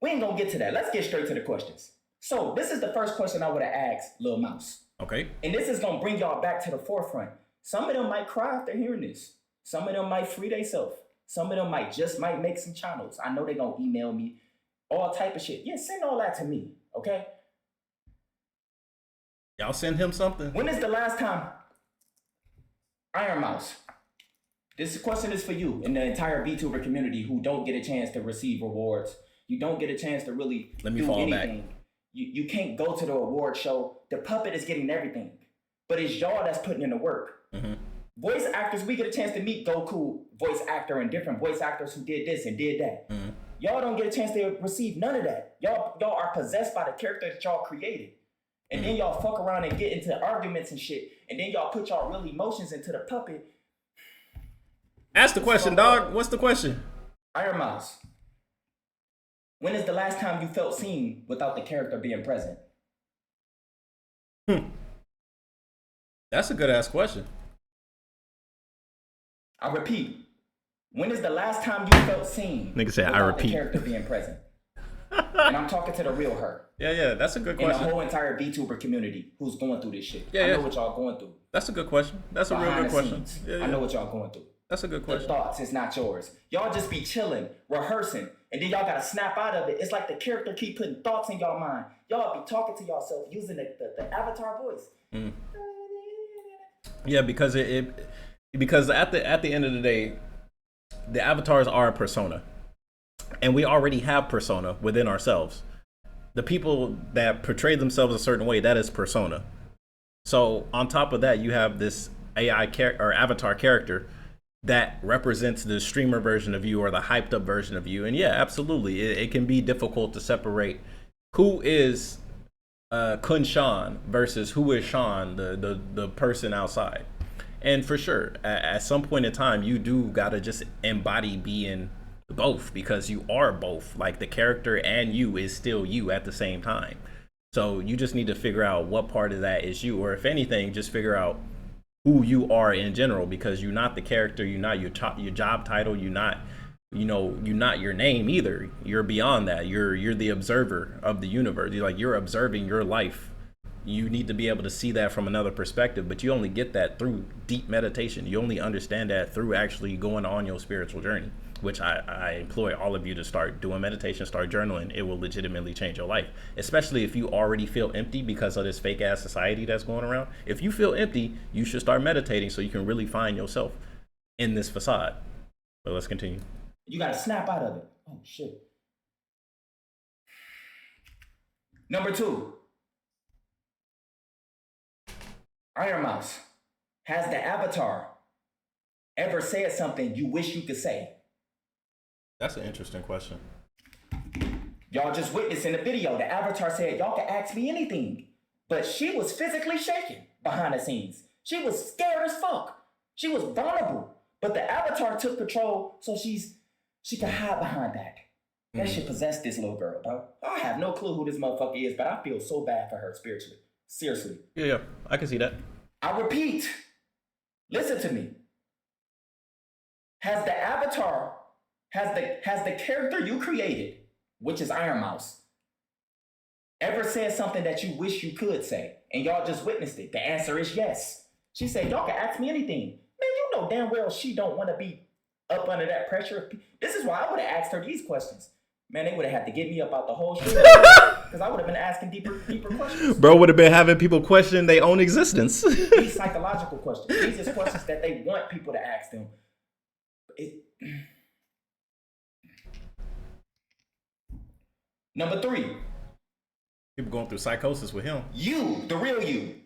We ain't gonna get to that. Let's get straight to the questions. So this is the first question I would have asked Lil Mouse. Okay. And this is gonna bring y'all back to the forefront. Some of them might cry after hearing this. Some of them might free themselves. Some of them might make some channels. I know they gonna email me all type of shit. Yeah, send all that to me, okay? Y'all send him something? When is the last time, Ironmouse, this question is for you and the entire VTuber community who don't get a chance to receive rewards. You don't get a chance to really do anything. You can't go to the award show. The puppet is getting everything. But it's y'all that's putting in the work. Mm-hmm. Voice actors, we get a chance to meet Goku, voice actor, and different voice actors who did this and did that. Mm-hmm. Y'all don't get a chance to receive none of that. Y'all are possessed by the character that y'all created. And then y'all fuck around and get into arguments and shit. And then y'all put y'all real emotions into the puppet. Ask the question, dog. What's the question? Ironmouse. When is the last time you felt seen without the character being present? That's a good ass question. I repeat. When is the last time you felt seen Nigga said, without I repeat. the character being present? And I'm talking to the real her. Yeah, that's a good question. And the whole entire VTuber community who's going through this shit. Yeah, I know what y'all going through. That's a good question. That's a real good question. I know what y'all going through. That's a good question. The thoughts, it's not yours. Y'all just be chilling, rehearsing, and then y'all gotta snap out of it. It's like the character keep putting thoughts in y'all mind. Y'all be talking to yourself using the avatar voice. Mm. Yeah, because because at the end of the day, the avatars are a persona, and we already have persona within ourselves. The people that portray themselves a certain way, that is persona. So on top of that, you have this AI or avatar character that represents the streamer version of you or the hyped up version of you. And yeah, absolutely, it can be difficult to separate who is KhunShawn versus who is Shawn, the person outside. And for sure, at some point in time, you do gotta just embody being both, because you are both. Like, the character and you is still you at the same time. So you just need to figure out what part of that is you, or if anything, just figure out who you are in general, because you're not the character, you're not your job title, you're not, you're not your name either. You're beyond that. You're the observer of the universe. You're observing your life. You need to be able to see that from another perspective, but you only get that through deep meditation. You only understand that through actually going on your spiritual journey, which I implore all of you to start doing meditation, start journaling. It will legitimately change your life, especially if you already feel empty because of this fake ass society that's going around. If you feel empty, you should start meditating so you can really find yourself. in this facade. But let's continue. You gotta snap out of it. Oh shit. Number 2. Ironmouse. Has the avatar ever said something you wish you could say? That's an interesting question. Y'all just witnessed in the video, the avatar said, y'all can ask me anything. But she was physically shaking behind the scenes. She was scared as fuck. She was vulnerable. But the avatar took control so she could hide behind that. That shit possessed this little girl, bro. I have no clue who this motherfucker is, but I feel so bad for her spiritually. Seriously. Yeah, I can see that. I repeat, listen to me. Has the avatar, has the character you created, which is Ironmouse, ever said something that you wish you could say? And y'all just witnessed it. The answer is yes. She said, y'all can ask me anything. Man, you know damn well she don't want to be up under that pressure. This is why I would have asked her these questions. Man, they would have had to get me up out the whole shit because I would have been asking deeper questions. Bro would have been having people question their own existence. These psychological questions. These are questions that they want people to ask them. Number 3. People going through psychosis with him. You, the real you.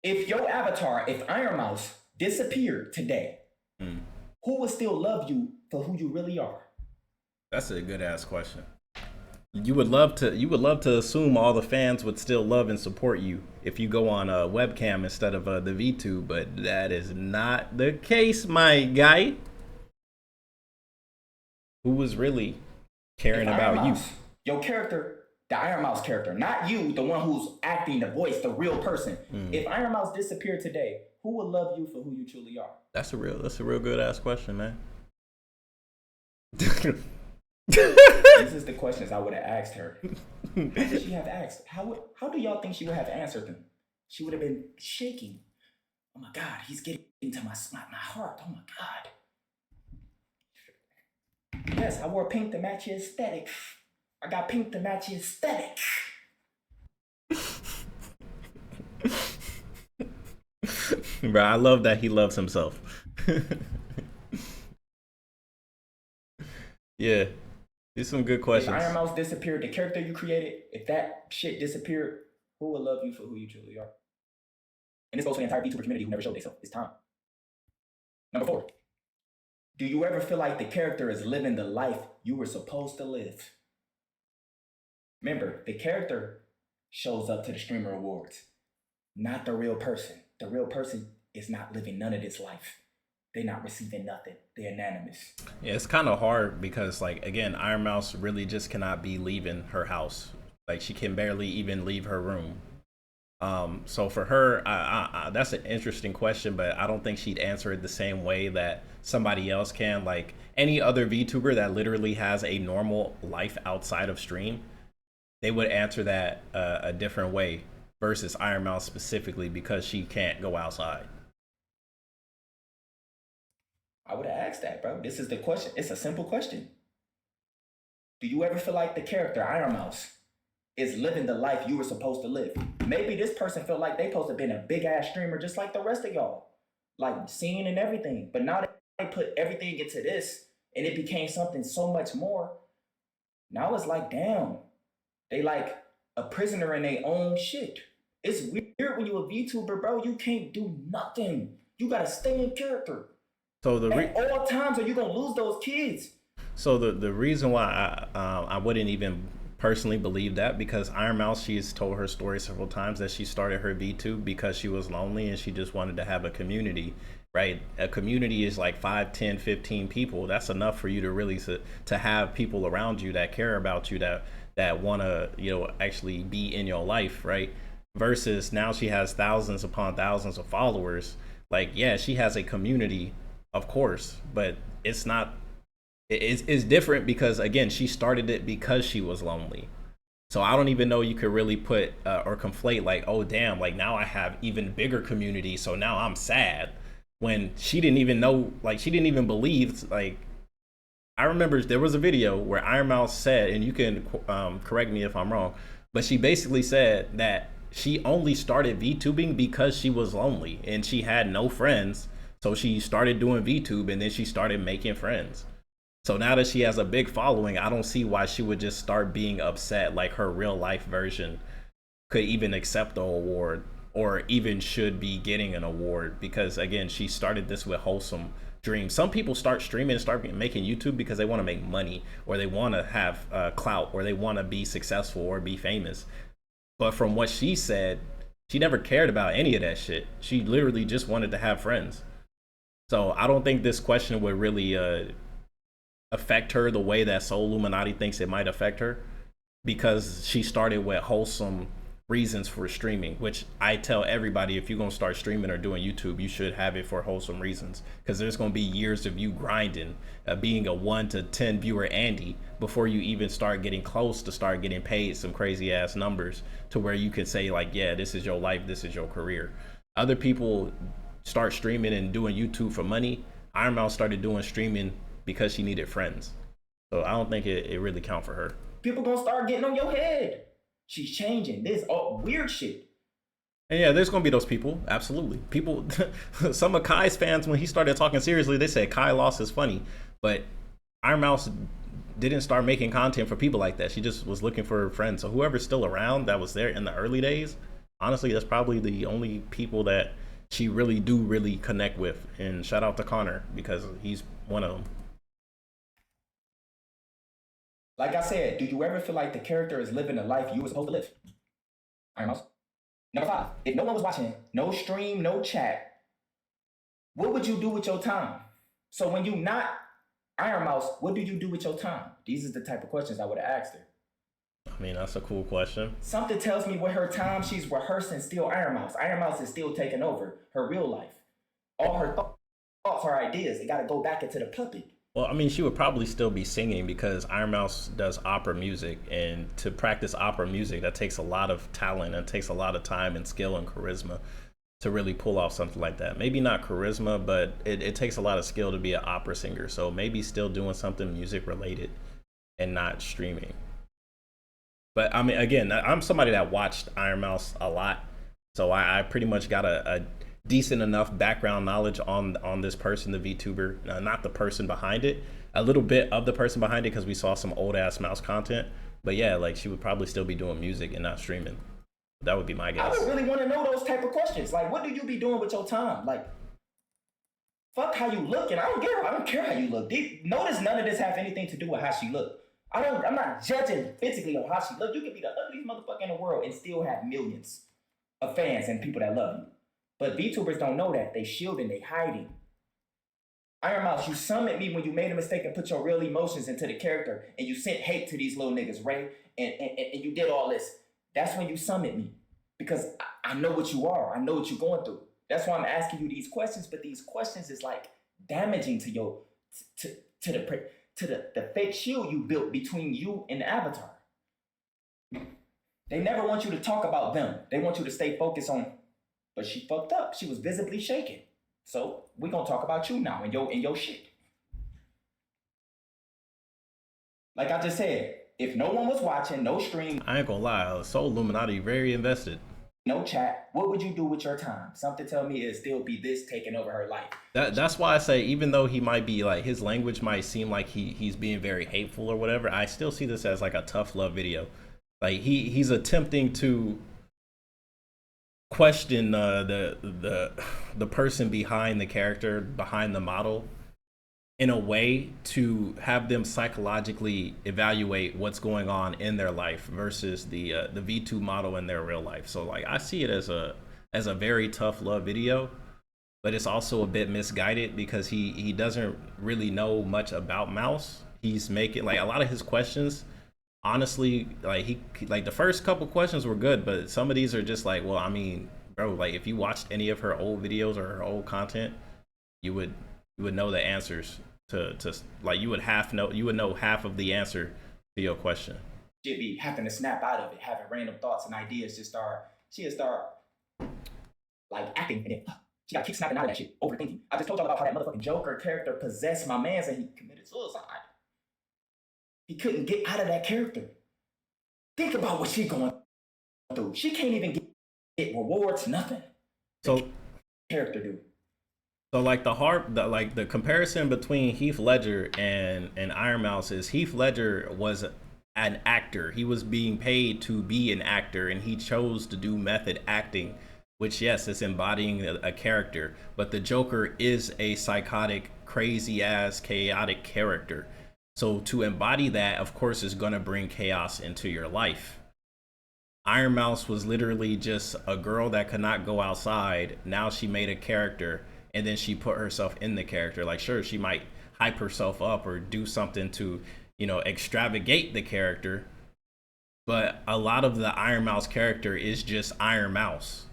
If your avatar, if Ironmouse disappeared today, who would still love you for who you really are? That's a good ass question. You would love to assume all the fans would still love and support you if you go on a webcam instead of the VTube, but that is not the case, my guy. Who was really caring about you? Your character, the Ironmouse character, not you, the one who's acting the voice, the real person. If Ironmouse disappeared today, who would love you for who you truly are? That's a real good ass question, man. This is the questions I would have asked her. How did she have asked? How do y'all think she would have answered them? She would have been shaking. Oh my God, he's getting into my heart. Oh my God. Yes, I wore pink to match your aesthetic. I got pink to match your aesthetic. Bro, I love that he loves himself. Yeah. These some good questions. If Ironmouse disappeared, the character you created, if that shit disappeared, who will love you for who you truly are? And this goes for the entire VTuber community who never showed themselves. It's time. Number 4. Do you ever feel like the character is living the life you were supposed to live? Remember, the character shows up to the streamer awards, not the real person. The real person is not living none of this life. They're not receiving nothing. They're anonymous. Yeah, it's kind of hard because, like, again, Ironmouse really just cannot be leaving her house. Like, she can barely even leave her room. So for her, that's an interesting question, but I don't think she'd answer it the same way that somebody else can. Like, any other VTuber that literally has a normal life outside of stream, they would answer that a different way versus Ironmouse specifically because she can't go outside. I would have asked that, bro. This is the question. It's a simple question. Do you ever feel like the character, Ironmouse, is living the life you were supposed to live? Maybe this person felt like they supposed to have been a big-ass streamer just like the rest of y'all. Like, singing and everything. But now they put everything into this, and it became something so much more. Now it's like, damn. They like a prisoner in their own shit. It's weird when you're a VTuber, bro. You can't do nothing. You gotta stay in character. So at all times, or you gonna lose those kids. So the reason why I wouldn't even personally believe that, because Ironmouse, she's told her story several times that she started her VTube because she was lonely and she just wanted to have a community, right? A community is like 5, 10, 15 people. That's enough for you to really to have people around you that care about you, that want to, you know, actually be in your life, right? Versus now she has thousands upon thousands of followers. Like, yeah, she has a community, of course, but it's not, it's different because, again, she started it because she was lonely. So I don't even know you could really put or conflate like, oh, damn, like now I have even bigger community, so now I'm sad. When she didn't even know, like she didn't even believe, like, I remember there was a video where Ironmouse said, and you can correct me if I'm wrong, but she basically said that she only started VTubing because she was lonely and she had no friends. So she started doing VTube, and then she started making friends. So now that she has a big following, I don't see why she would just start being upset like her real life version could even accept the award or even should be getting an award, because again, she started this with wholesome dreams. Some people start streaming and start making YouTube because they want to make money, or they want to have clout, or they want to be successful or be famous. But from what she said, she never cared about any of that shit. She literally just wanted to have friends. So I don't think this question would really affect her the way that SoLLUMINATI thinks it might affect her, because she started with wholesome reasons for streaming, which I tell everybody, if you're gonna start streaming or doing YouTube, you should have it for wholesome reasons, because there's gonna be years of you grinding, being a 1 to 10 viewer Andy before you even start getting close to start getting paid some crazy ass numbers to where you can say like, yeah, this is your life, this is your career. Other people start streaming and doing YouTube for money. Ironmouse started doing streaming because she needed friends. So I don't think it really count for her. People gonna start getting on your head. She's changing. This all weird shit. And yeah, there's gonna be those people. Absolutely. People, some of Kai's fans, when he started talking seriously, they said Kai lost is funny. But Ironmouse didn't start making content for people like that. She just was looking for friends. So whoever's still around that was there in the early days, honestly, that's probably the only people that she really connect with. And shout out to Connor, because he's one of them. Like I said, do you ever feel like the character is living the life you were supposed to live? Ironmouse. Number 5, if no one was watching, no stream, no chat, what would you do with your time? So when you not Ironmouse, what do you do with your time? These are the type of questions I would have asked her. I mean, that's a cool question. Something tells me with her time, she's rehearsing still Ironmouse. Ironmouse is still taking over her real life. All her thoughts, her ideas, they got to go back into the puppet. Well, I mean, she would probably still be singing, because Ironmouse does opera music, and to practice opera music, that takes a lot of talent and takes a lot of time and skill and charisma to really pull off something like that. Maybe not charisma, but it takes a lot of skill to be an opera singer. So maybe still doing something music related and not streaming. But I mean, again, I'm somebody that watched Ironmouse a lot, so I pretty much got a decent enough background knowledge on this person, the VTuber, not the person behind it, a little bit of the person behind it, because we saw some old ass mouse content. But yeah, like she would probably still be doing music and not streaming. That would be my guess. I would really want to know those type of questions. Like, what do you be doing with your time? Like, fuck how you look, and I don't care how you look. Notice none of this have anything to do with how she look. I'm not judging physically on how she look. You can be the ugliest motherfucker in the world and still have millions of fans and people that love you. But VTubers don't know that. They shielding, they hiding. Ironmouse, you summoned me when you made a mistake and put your real emotions into the character, and you sent hate to these little niggas, Ray, and you did all this. That's when you summoned me, because I know what you are. I know what you're going through. That's why I'm asking you these questions, but these questions is like damaging to your to the fake shield you built between you and the avatar. They never want you to talk about them. They want you to stay focused on. But she fucked up. She was visibly shaken. So we're gonna talk about you now and your shit. Like I just said, if no one was watching, no stream, I ain't gonna lie, SoLLUMINATI very invested. no chat, what would you do with your time? Something tell me it'd still be this taking over her life. That's why I say, even though he might be like, his language might seem like he's being very hateful or whatever, I still see this as like a tough love video. Like he's attempting to question the person behind the character, behind the model, in a way to have them psychologically evaluate what's going on in their life versus the V2 model in their real life. So like I see it as a very tough love video, but it's also a bit misguided, because he doesn't really know much about Mouse. He's making like a lot of his questions, honestly, like the first couple questions were good, but some of these are just like, well, I mean, bro, like if you watched any of her old videos or her old content, you would know the answers to like you would know half of the answer to your question. She'd be having to snap out of it, having random thoughts and ideas. She'd start like acting, and then she got keep snapping out of that shit, overthinking. I just told y'all about how that motherfucking Joker character possessed my mans and he committed suicide. He couldn't get out of that character. Think about what she going through. She can't even get rewards, nothing. So Character do. So like the comparison between Heath Ledger and Ironmouse is Heath Ledger was an actor. He was being paid to be an actor, and he chose to do method acting, which yes, it's embodying a character. But the Joker is a psychotic, crazy ass, chaotic character. So to embody that, of course, is going to bring chaos into your life. Ironmouse was literally just a girl that could not go outside. Now she made a character, and then she put herself in the character. Like, sure, she might hype herself up or do something to, you know, extravagate the character. But a lot of the Ironmouse character is just Ironmouse.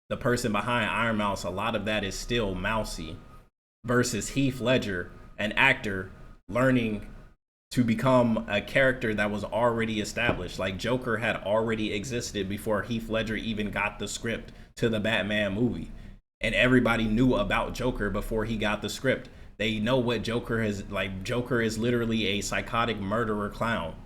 The person behind Ironmouse, a lot of that is still mousy. Versus Heath Ledger, an actor learning to become a character that was already established. Like Joker had already existed before Heath Ledger even got the script to the Batman movie. And everybody knew about Joker before he got the script. They know what Joker is like. Joker is literally a psychotic murderer clown.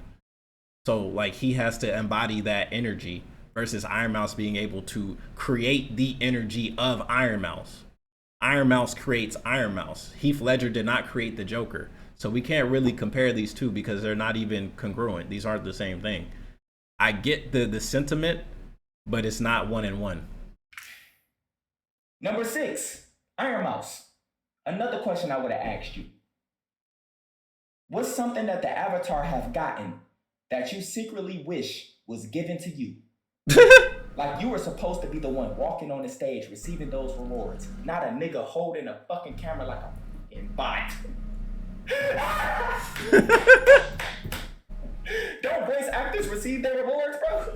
So like he has to embody that energy versus Ironmouse being able to create the energy of Ironmouse. Ironmouse creates Ironmouse. Heath Ledger did not create the Joker. So we can't really compare these two because they're not even congruent. These aren't the same thing. I get the sentiment, but it's not one and one. Number 6, Ironmouse. Another question I would have asked you. What's something that the Avatar have gotten that you secretly wish was given to you? Like you were supposed to be the one walking on the stage receiving those rewards, not a nigga holding a fucking camera like a fucking bot. Don't voice actors receive their rewards, bro?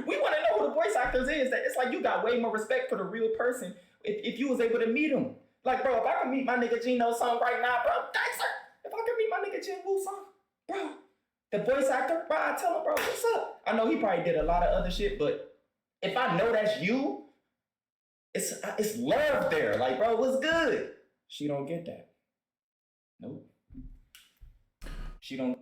We want to know who the voice actors is. That it's like you got way more respect for the real person if you was able to meet him. Like, bro, if I can meet my nigga Gino Song right now, bro, thanks, sir. If I can meet my nigga Jin Woo Song, bro, the voice actor, bro, I tell him, bro, what's up? I know he probably did a lot of other shit, but if I know that's you, it's love there. Like, bro, what's good? She don't get that. Nope. She don't.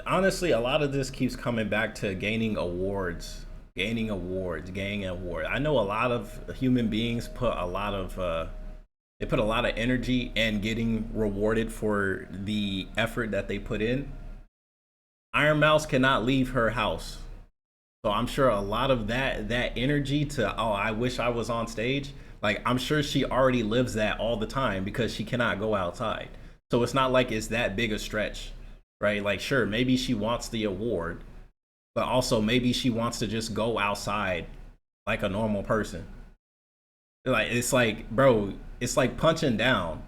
Honestly, a lot of this keeps coming back to gaining awards. I know a lot of human beings put a lot of energy in getting rewarded for the effort that they put in. Ironmouse cannot leave her house. So I'm sure a lot of that energy to, oh, I wish I was on stage. Like, I'm sure she already lives that all the time because she cannot go outside. So it's not like it's that big a stretch, right? Like, sure, maybe she wants the award, but also maybe she wants to just go outside like a normal person. Like, it's like, bro, it's like punching down.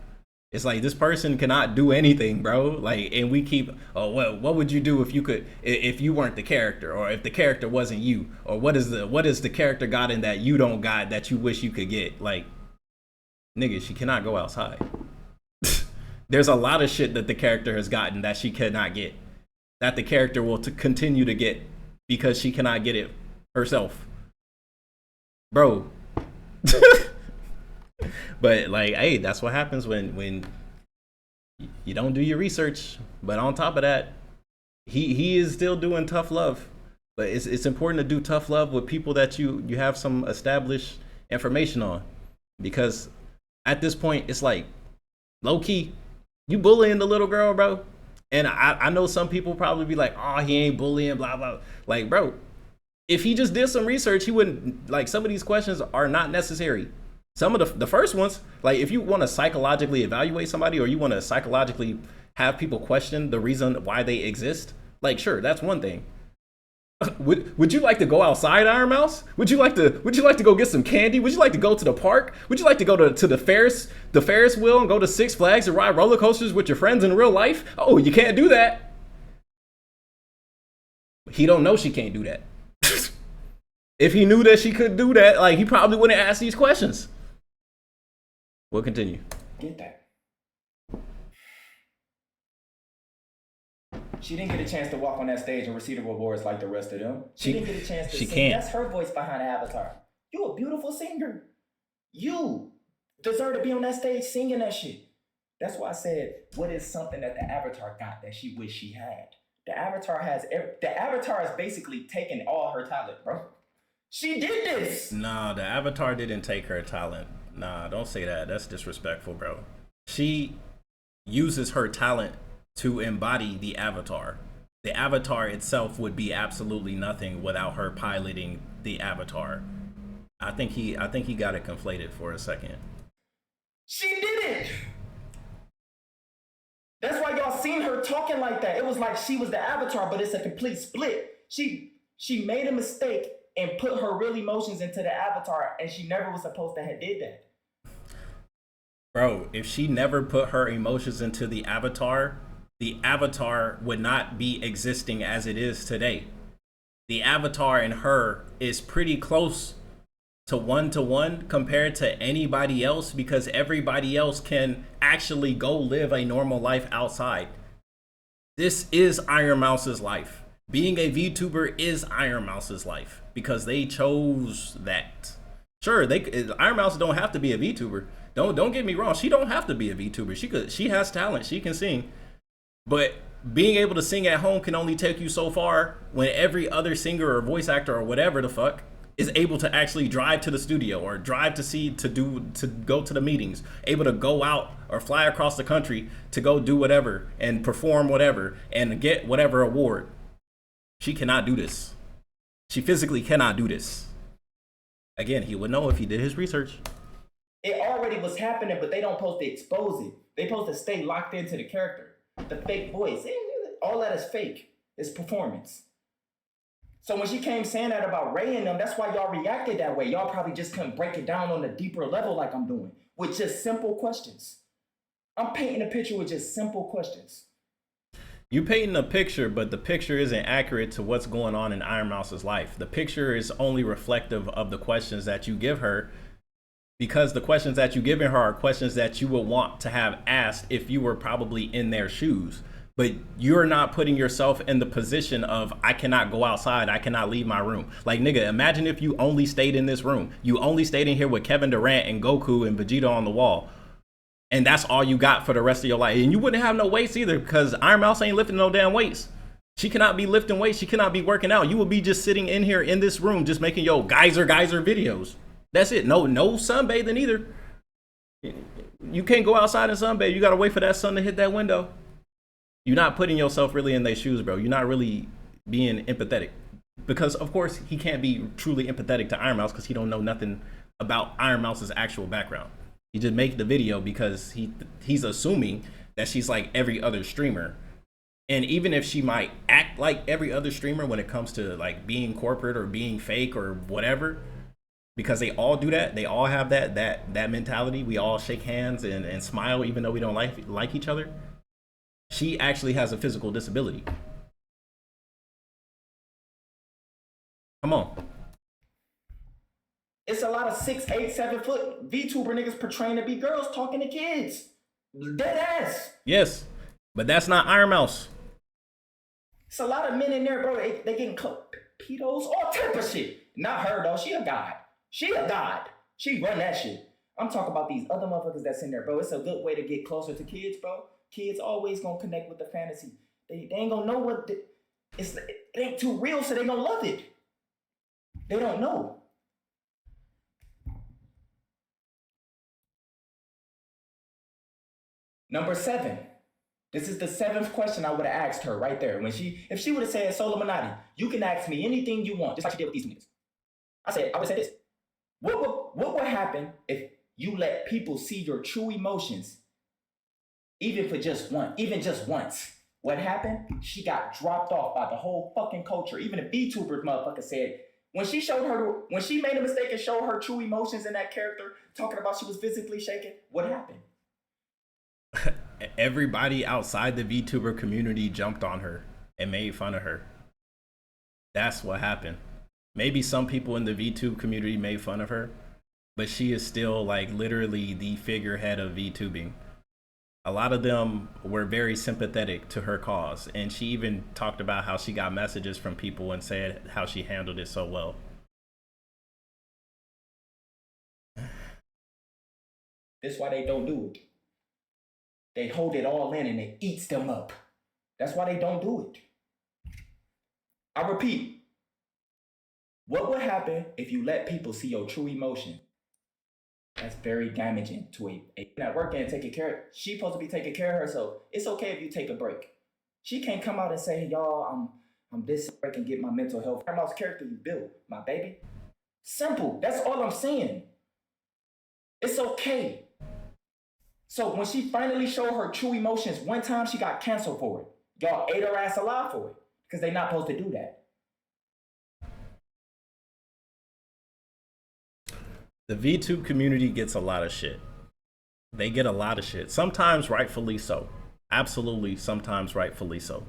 It's like this person cannot do anything, bro. Like, and we keep, oh, well, what would you do if you weren't the character, or if the character wasn't you, or what is the character gotten that you don't got that you wish you could get? Like, nigga, she cannot go outside. There's a lot of shit that the character has gotten that she cannot get, that the character will continue to get because she cannot get it herself, bro. But like, hey, that's what happens when you don't do your research. But on top of that, he is still doing tough love. But it's important to do tough love with people that you have some established information on, because at this point it's like low key you bullying the little girl, bro. And I know some people probably be like, oh, he ain't bullying, blah blah. Like, bro, if he just did some research, he wouldn't. Like, some of these questions are not necessary. Some of the first ones, like if you want to psychologically evaluate somebody, or you want to psychologically have people question the reason why they exist, like, sure, that's one thing. Would you like to go outside, Ironmouse? Would you like to go get some candy? Would you like to go to the park? Would you like to go to the Ferris wheel and go to Six Flags and ride roller coasters with your friends in real life? Oh, you can't do that. He don't know she can't do that. If he knew that she could do that, like, he probably wouldn't ask these questions. We'll continue. Get that. She didn't get a chance to walk on that stage and receive the rewards like the rest of them. She didn't get a chance to sing. Can't. That's her voice behind the Avatar. You a beautiful singer. You deserve to be on that stage singing that shit. That's why I said, what is something that the Avatar got that she wished she had? The Avatar is basically taking all her talent, bro. She did this. No, the Avatar didn't take her talent. Nah, don't say that. That's disrespectful, bro. She uses her talent to embody the avatar. The avatar itself would be absolutely nothing without her piloting the avatar. I think he got it conflated for a second. She didn't. That's why y'all seen her talking like that. It was like she was the avatar, but it's a complete split. She made a mistake and put her real emotions into the avatar, and she never was supposed to have did that. Bro, if she never put her emotions into the avatar would not be existing as it is today. The avatar in her is pretty close to one compared to anybody else, because everybody else can actually go live a normal life outside. This is Ironmouse's life. Being a VTuber is Ironmouse's life because they chose that. Sure, Ironmouse don't have to be a VTuber. Don't get me wrong. She don't have to be a VTuber. She has talent. She can sing. But being able to sing at home can only take you so far when every other singer or voice actor or whatever the fuck is able to actually drive to the studio or drive to go to the meetings, able to go out or fly across the country to go do whatever and perform whatever and get whatever award. She cannot do this. She physically cannot do this. Again, he would know if he did his research. It already was happening, but they don't supposed to expose it. They supposed to stay locked into the character. The fake voice. All that is fake. It's performance. So when she came saying that about Ray and them, that's why y'all reacted that way. Y'all probably just couldn't break it down on a deeper level like I'm doing, with just simple questions. I'm painting a picture with just simple questions. You painting a picture, but the picture isn't accurate to what's going on in Ironmouse's life. The picture is only reflective of the questions that you give her, because the questions that you giving her are questions that you would want to have asked if you were probably in their shoes. But you're not putting yourself in the position of, I cannot go outside, I cannot leave my room. Like, nigga, imagine if you only stayed in this room. You only stayed in here with Kevin Durant and Goku and Vegeta on the wall. And that's all you got for the rest of your life. And you wouldn't have no weights either, because Ironmouse ain't lifting no damn weights. She cannot be lifting weights. She cannot be working out. You would be just sitting in here in this room just making your geyser videos. That's it. No sunbathing either. You can't go outside and sunbathe. You got to wait for that sun to hit that window. You're not putting yourself really in their shoes, bro. You're not really being empathetic. Because, of course, he can't be truly empathetic to Ironmouse because he don't know nothing about Ironmouse's actual background. He just make the video because he's assuming that she's like every other streamer. And even if she might act like every other streamer when it comes to like being corporate or being fake or whatever, because they all do that. They all have that mentality. We all shake hands and smile even though we don't like each other. She actually has a physical disability. Come on. It's a lot of 6, 8, 7 foot VTuber niggas portraying to be girls talking to kids. Dead ass. Yes, but that's not Ironmouse. It's a lot of men in there, bro. They getting pedos, all type of shit. Not her though. She a god. She run that shit. I'm talking about these other motherfuckers that's in there, bro. It's a good way to get closer to kids, bro. Kids always gonna connect with the fantasy. They ain't gonna know what it ain't too real, so they gonna love it. They don't know. Number 7. This is the 7th question I would have asked her right there. If she would have said, SoLLUMINATI, you can ask me anything you want, just like she did with these niggas. I would say this. What would happen if you let people see your true emotions, even just once? What happened? She got dropped off by the whole fucking culture. Even the VTuber motherfucker said, when she made a mistake and showed her true emotions in that character, talking about she was physically shaken, what happened? Everybody outside the VTuber community jumped on her and made fun of her. That's what happened. Maybe some people in the VTube community made fun of her, but she is still like literally the figurehead of VTubing. A lot of them were very sympathetic to her cause, and she even talked about how she got messages from people and said how she handled it so well. That's why they don't do it. They hold it all in and it eats them up. That's why they don't do it. I repeat, what would happen if you let people see your true emotion? That's very damaging to a not working and taking care of. She's supposed to be taking care of herself. It's okay if you take a break. She can't come out and say, hey, y'all, I'm this break and get my mental health. Ironmouse character you built, my baby. Simple. That's all I'm saying. It's okay. So when she finally showed her true emotions one time, she got canceled for it. Y'all ate her ass alive for it because they're not supposed to do that. The VTube community gets a lot of shit. They get a lot of shit. Sometimes rightfully so. Absolutely, sometimes rightfully so.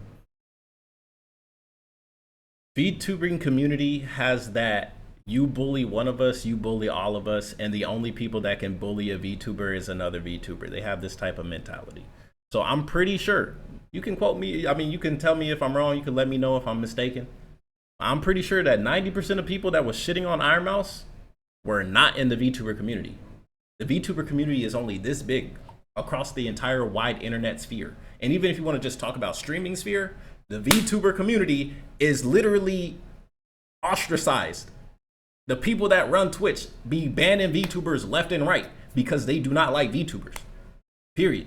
VTubing community has that you bully one of us, you bully all of us, and the only people that can bully a VTuber is another VTuber. They have this type of mentality. So I'm pretty sure, you can quote me, I mean, you can tell me if I'm wrong, you can let me know if I'm mistaken. I'm pretty sure that 90% of people that was shitting on Ironmouse were not in the VTuber community. The VTuber community is only this big across the entire wide internet sphere. And even if you want to just talk about streaming sphere, the VTuber community is literally ostracized. The people that run Twitch be banning VTubers left and right because they do not like VTubers. Period.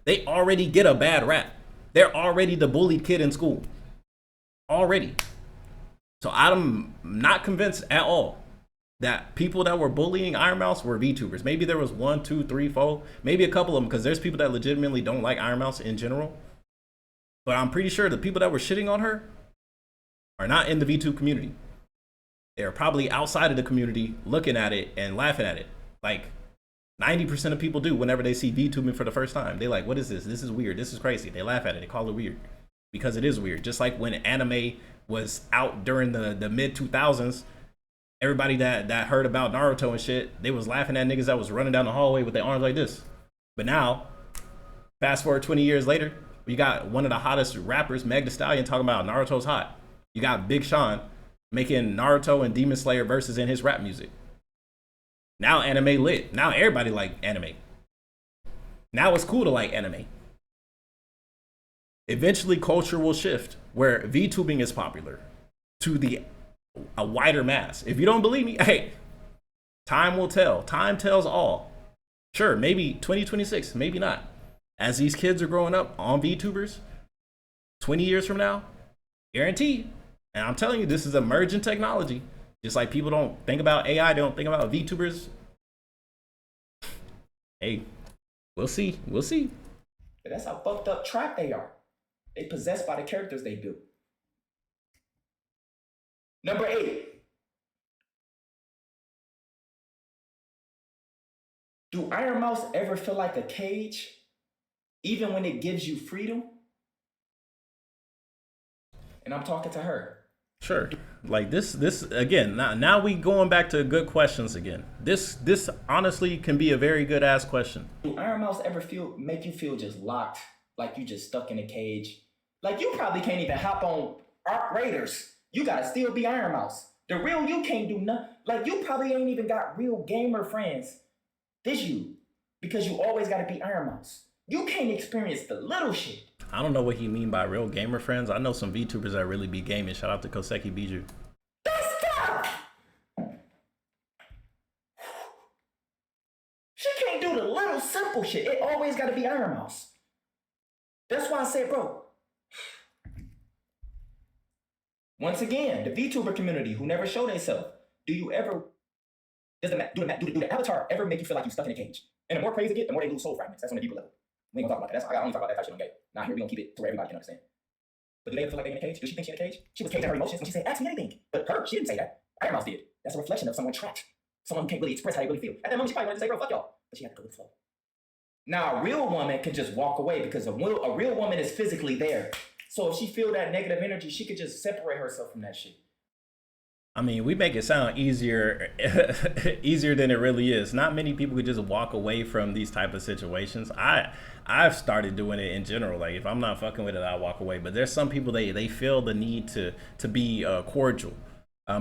They already get a bad rap. They're already the bullied kid in school. Already. So I'm not convinced at all that people that were bullying Ironmouse were VTubers. Maybe there was 1, 2, 3, 4, maybe a couple of them, because there's people that legitimately don't like Ironmouse in general. But I'm pretty sure the people that were shitting on her are not in the VTube community. They're probably outside of the community looking at it and laughing at it. Like 90% of people do whenever they see VTubing for the first time. They're like, what is this? This is weird. This is crazy. They laugh at it. They call it weird because it is weird. Just like when anime was out during the mid 2000s, everybody that heard about Naruto and shit, they was laughing at niggas that was running down the hallway with their arms like this. But now, fast forward 20 years later, you got one of the hottest rappers, Meg Thee Stallion, talking about Naruto's hot. You got Big Sean making Naruto and Demon Slayer verses in his rap music. Now anime lit. Now everybody like anime. Now it's cool to like anime. Eventually culture will shift where VTubing is popular to a wider mass. If you don't believe me, hey, time will tell. Time tells all. Sure, maybe 2026, maybe not. As these kids are growing up on VTubers, 20 years from now, guaranteed. And I'm telling you, this is emerging technology. Just like people don't think about AI, they don't think about VTubers. Hey, we'll see. We'll see. That's how fucked up trap they are. They possessed by the characters they built. Number 8. Do Ironmouse ever feel like a cage, even when it gives you freedom? And I'm talking to her. Sure. Like this again, now we going back to good questions again. This honestly can be a very good ass question. Do Ironmouse ever make you feel just locked, like you just stuck in a cage? Like you probably can't even hop on Arc Raiders. You gotta still be Ironmouse. The real you can't do nothing. Like you probably ain't even got real gamer friends. Did you? Because you always gotta be Ironmouse. You can't experience the little shit. I don't know what he mean by real gamer friends. I know some VTubers that really be gaming. Shout out to Koseki Biju. She can't do the little simple shit. It always gotta be Ironmouse. That's why I said, bro. Once again, the VTuber community who never show themselves. Do the avatar ever make you feel like you stuck in a cage? And the more praise they get, the more they lose soul fragments. That's on the deeper level. We ain't gonna talk about that. I only talk about that type of shit on game. Now here we gonna keep it to where everybody can understand. But do they ever feel like they're in a cage? Does she think she's in a cage? She was caging her emotions when she said, ask me anything. But she didn't say that. Ironmouse did. That's a reflection of someone trapped. Someone who can't really express how they really feel. At that moment, she probably wanted to say, bro, fuck y'all. But she had to go with the flow. Now, a real woman can just walk away because a real woman is physically there. So if she feel that negative energy, she could just separate herself from that shit. I mean, we make it sound easier than it really is. Not many people could just walk away from these type of situations. I've started doing it in general. Like if I'm not fucking with it, I walk away. But there's some people they feel the need to be cordial,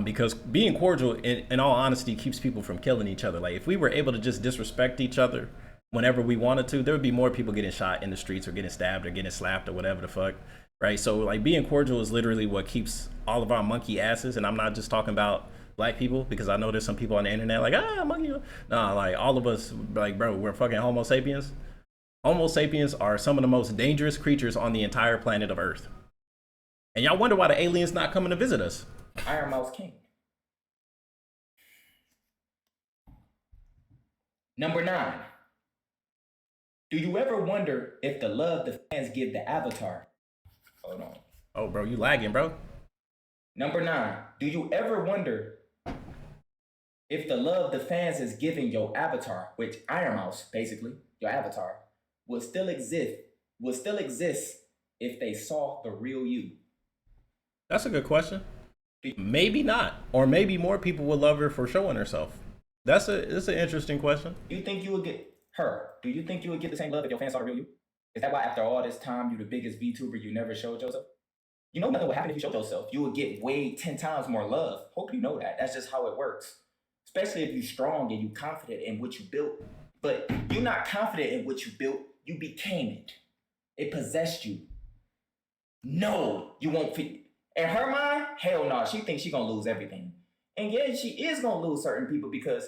because being cordial, in all honesty, keeps people from killing each other. Like if we were able to just disrespect each other whenever we wanted to, there would be more people getting shot in the streets or getting stabbed or getting slapped or whatever the fuck. Right, so like being cordial is literally what keeps all of our monkey asses, and I'm not just talking about black people, because I know there's some people on the internet like, ah, monkey. Nah, like all of us, like, bro, we're fucking Homo sapiens. Homo sapiens are some of the most dangerous creatures on the entire planet of Earth. And y'all wonder why the aliens not coming to visit us. Ironmouse King. Number 9. Do you ever wonder if the love the fans give the avatar? Hold on. Oh, bro, you lagging, bro. Number 9. Do you ever wonder if the love the fans is giving your avatar, which Ironmouse, basically, your avatar, will still exist if they saw the real you? That's a good question. Maybe not. Or maybe more people would love her for showing herself. That's an interesting question. Do you think you would get the same love if your fans saw the real you? Is that why after all this time, you the biggest VTuber, you never showed yourself? You know nothing would happen if you showed yourself. You would get way 10 times more love. Hope you know that. That's just how it works. Especially if you're strong and you're confident in what you built. But you're not confident in what you built. You became it. It possessed you. No, you won't fit. In her mind, hell no. She thinks she's going to lose everything. And yeah, she is going to lose certain people because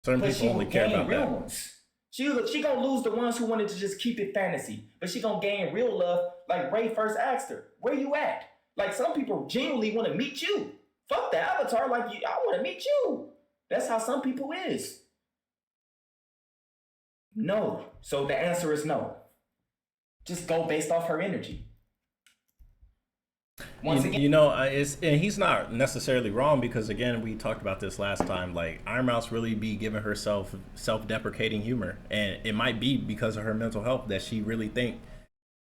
certain people only care about that. Ones. She going to lose the ones who wanted to just keep it fantasy. But she going to gain real love like Ray first asked her. Where you at? Like some people genuinely want to meet you. Fuck the avatar. Like, I want to meet you. That's how some people is. No. So the answer is no. Just go based off her energy. Once again, you know, and he's not necessarily wrong, because again, we talked about this last time. Like, Ironmouse really be giving herself self-deprecating humor, and it might be because of her mental health that she really think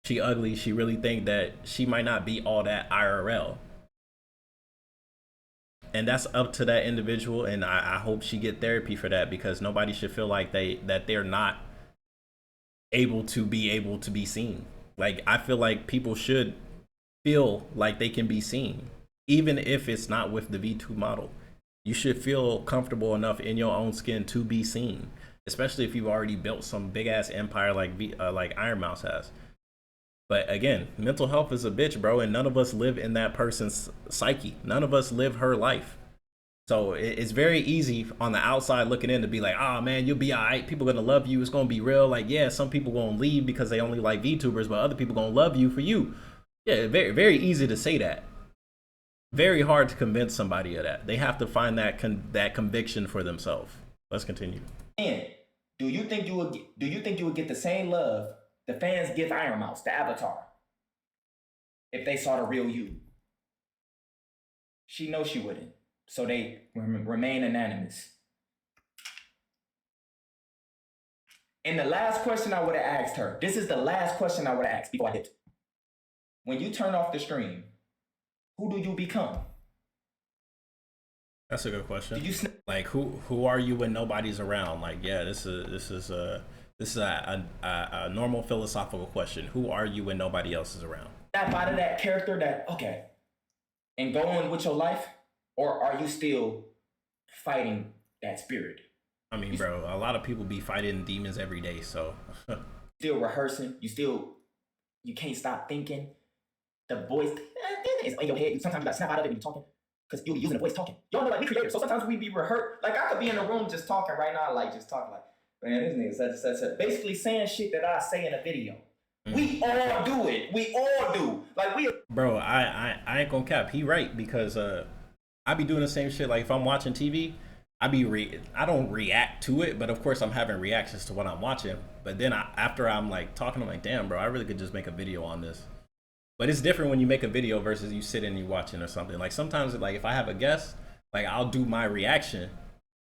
she ugly. She really think that she might not be all that IRL, and that's up to that individual. And I hope she get therapy for that, because nobody should feel like they're not able to be seen. Like, I feel like people should feel like they can be seen, even if it's not with the V2 model. You should feel comfortable enough in your own skin to be seen, especially if you've already built some big ass empire like Ironmouse has. But again, mental health is a bitch, bro, and none of us live in that person's psyche. None of us live her life. So it's very easy on the outside looking in to be like, oh man, you'll be all right. People are gonna love you. It's gonna be real. Like, yeah, some people gonna leave because they only like VTubers, but other people gonna love you for you. Yeah, very, very easy to say that. Very hard to convince somebody of that. They have to find that conviction for themselves. Let's continue. And do you think you would get the same love the fans give Ironmouse, the avatar, if they saw the real you? She knows she wouldn't. So they remain anonymous. And the last question I would have asked her, this is the last question I would have asked before I hit. When you turn off the stream, who do you become? That's a good question. Like, who are you when nobody's around? Like, yeah, this is a normal philosophical question. Who are you when nobody else is around? Snap out of that character and go on with your life, or are you still fighting that spirit? I mean, bro, a lot of people be fighting demons every day, so still rehearsing. You can't stop thinking. The voice is in your head. Sometimes you gotta snap out of it when you're talking, because you'll be using the voice talking. Y'all know, like, we creators, so sometimes we be rehearsed. Like, I could be in a room just talking right now, like, just talking like, man, this nigga such. Basically saying shit that I say in a video. We all do it. We all do. Like, Bro, I ain't gonna cap. He right, because I be doing the same shit. Like, if I'm watching TV, I don't react to it, but of course I'm having reactions to what I'm watching. But then after I'm like talking, I'm like, damn, bro, I really could just make a video on this. But it's different when you make a video versus you sit and you watching or something. Like, sometimes, like, if I have a guest, like, I'll do my reaction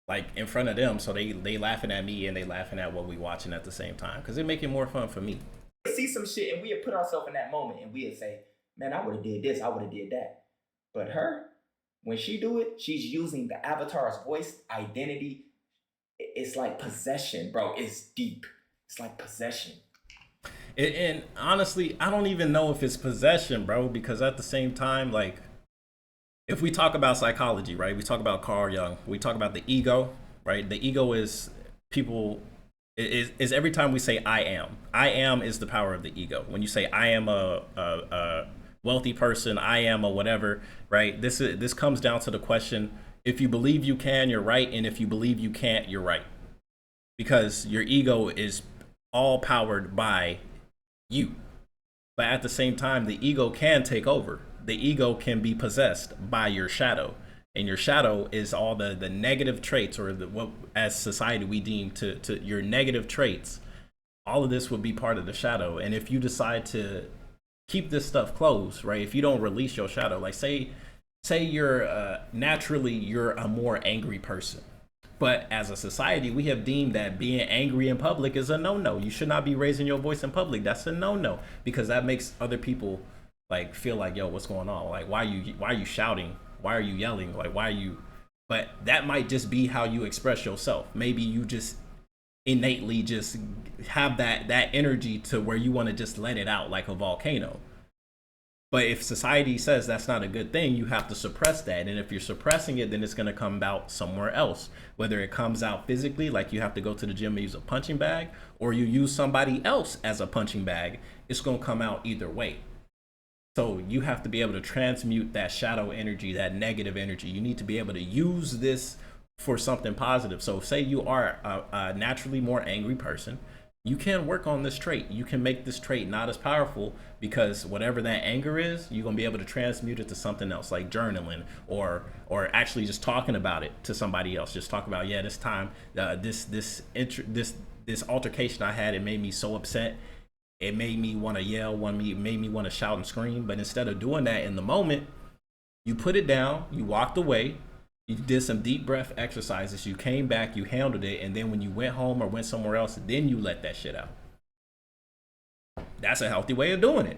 like in front of them, so they laughing at me and they laughing at what we watching at the same time, because it make it more fun for me. See some shit and we put ourselves in that moment and we'd say, man, I would have did this, I would have did that. But her, when she do it, she's using the avatar's voice, identity. It's like possession, bro. It's deep. It's like possession. And honestly, I don't even know if it's possession, bro, because at the same time, like, if we talk about psychology, right? We talk about Carl Jung. We talk about the ego, right? The ego is people, is every time we say I am. I am is the power of the ego. When you say I am a wealthy person, I am, or whatever, right? This comes down to the question: if you believe you can, you're right, and if you believe you can't, you're right, because your ego is all powered by you. But at the same time, the ego can take over. The ego can be possessed by your shadow, and your shadow is all the negative traits, or what as society we deem to your negative traits. All of this would be part of the shadow. And if you decide to keep this stuff closed, right? If you don't release your shadow, like say you're naturally you're a more angry person, but as a society we have deemed that being angry in public is a no-no. You should not be raising your voice in public. That's a no-no, because that makes other people like feel like, yo, what's going on? Like, why are you shouting? Why are you yelling? Like, why are you? But that might just be how you express yourself. Maybe you just innately just have that energy to where you want to just let it out like a volcano. But if society says that's not a good thing, you have to suppress that. And if you're suppressing it, then it's going to come out somewhere else. Whether it comes out physically, like you have to go to the gym and use a punching bag, or you use somebody else as a punching bag, it's going to come out either way. So you have to be able to transmute that shadow energy, that negative energy. You need to be able to use this for something positive. So say you are a naturally more angry person, you can work on this trait. You can make this trait not as powerful, because whatever that anger is, you're gonna be able to transmute it to something else, like journaling, or actually just talking about it to somebody else. Just talk about, yeah, this time, this altercation I had, it made me so upset. It made me want to yell, made me want to shout and scream. But instead of doing that in the moment, you put it down, you walked away, you did some deep breath exercises, you came back, you handled it, and then when you went home or went somewhere else, then you let that shit out. That's a healthy way of doing it.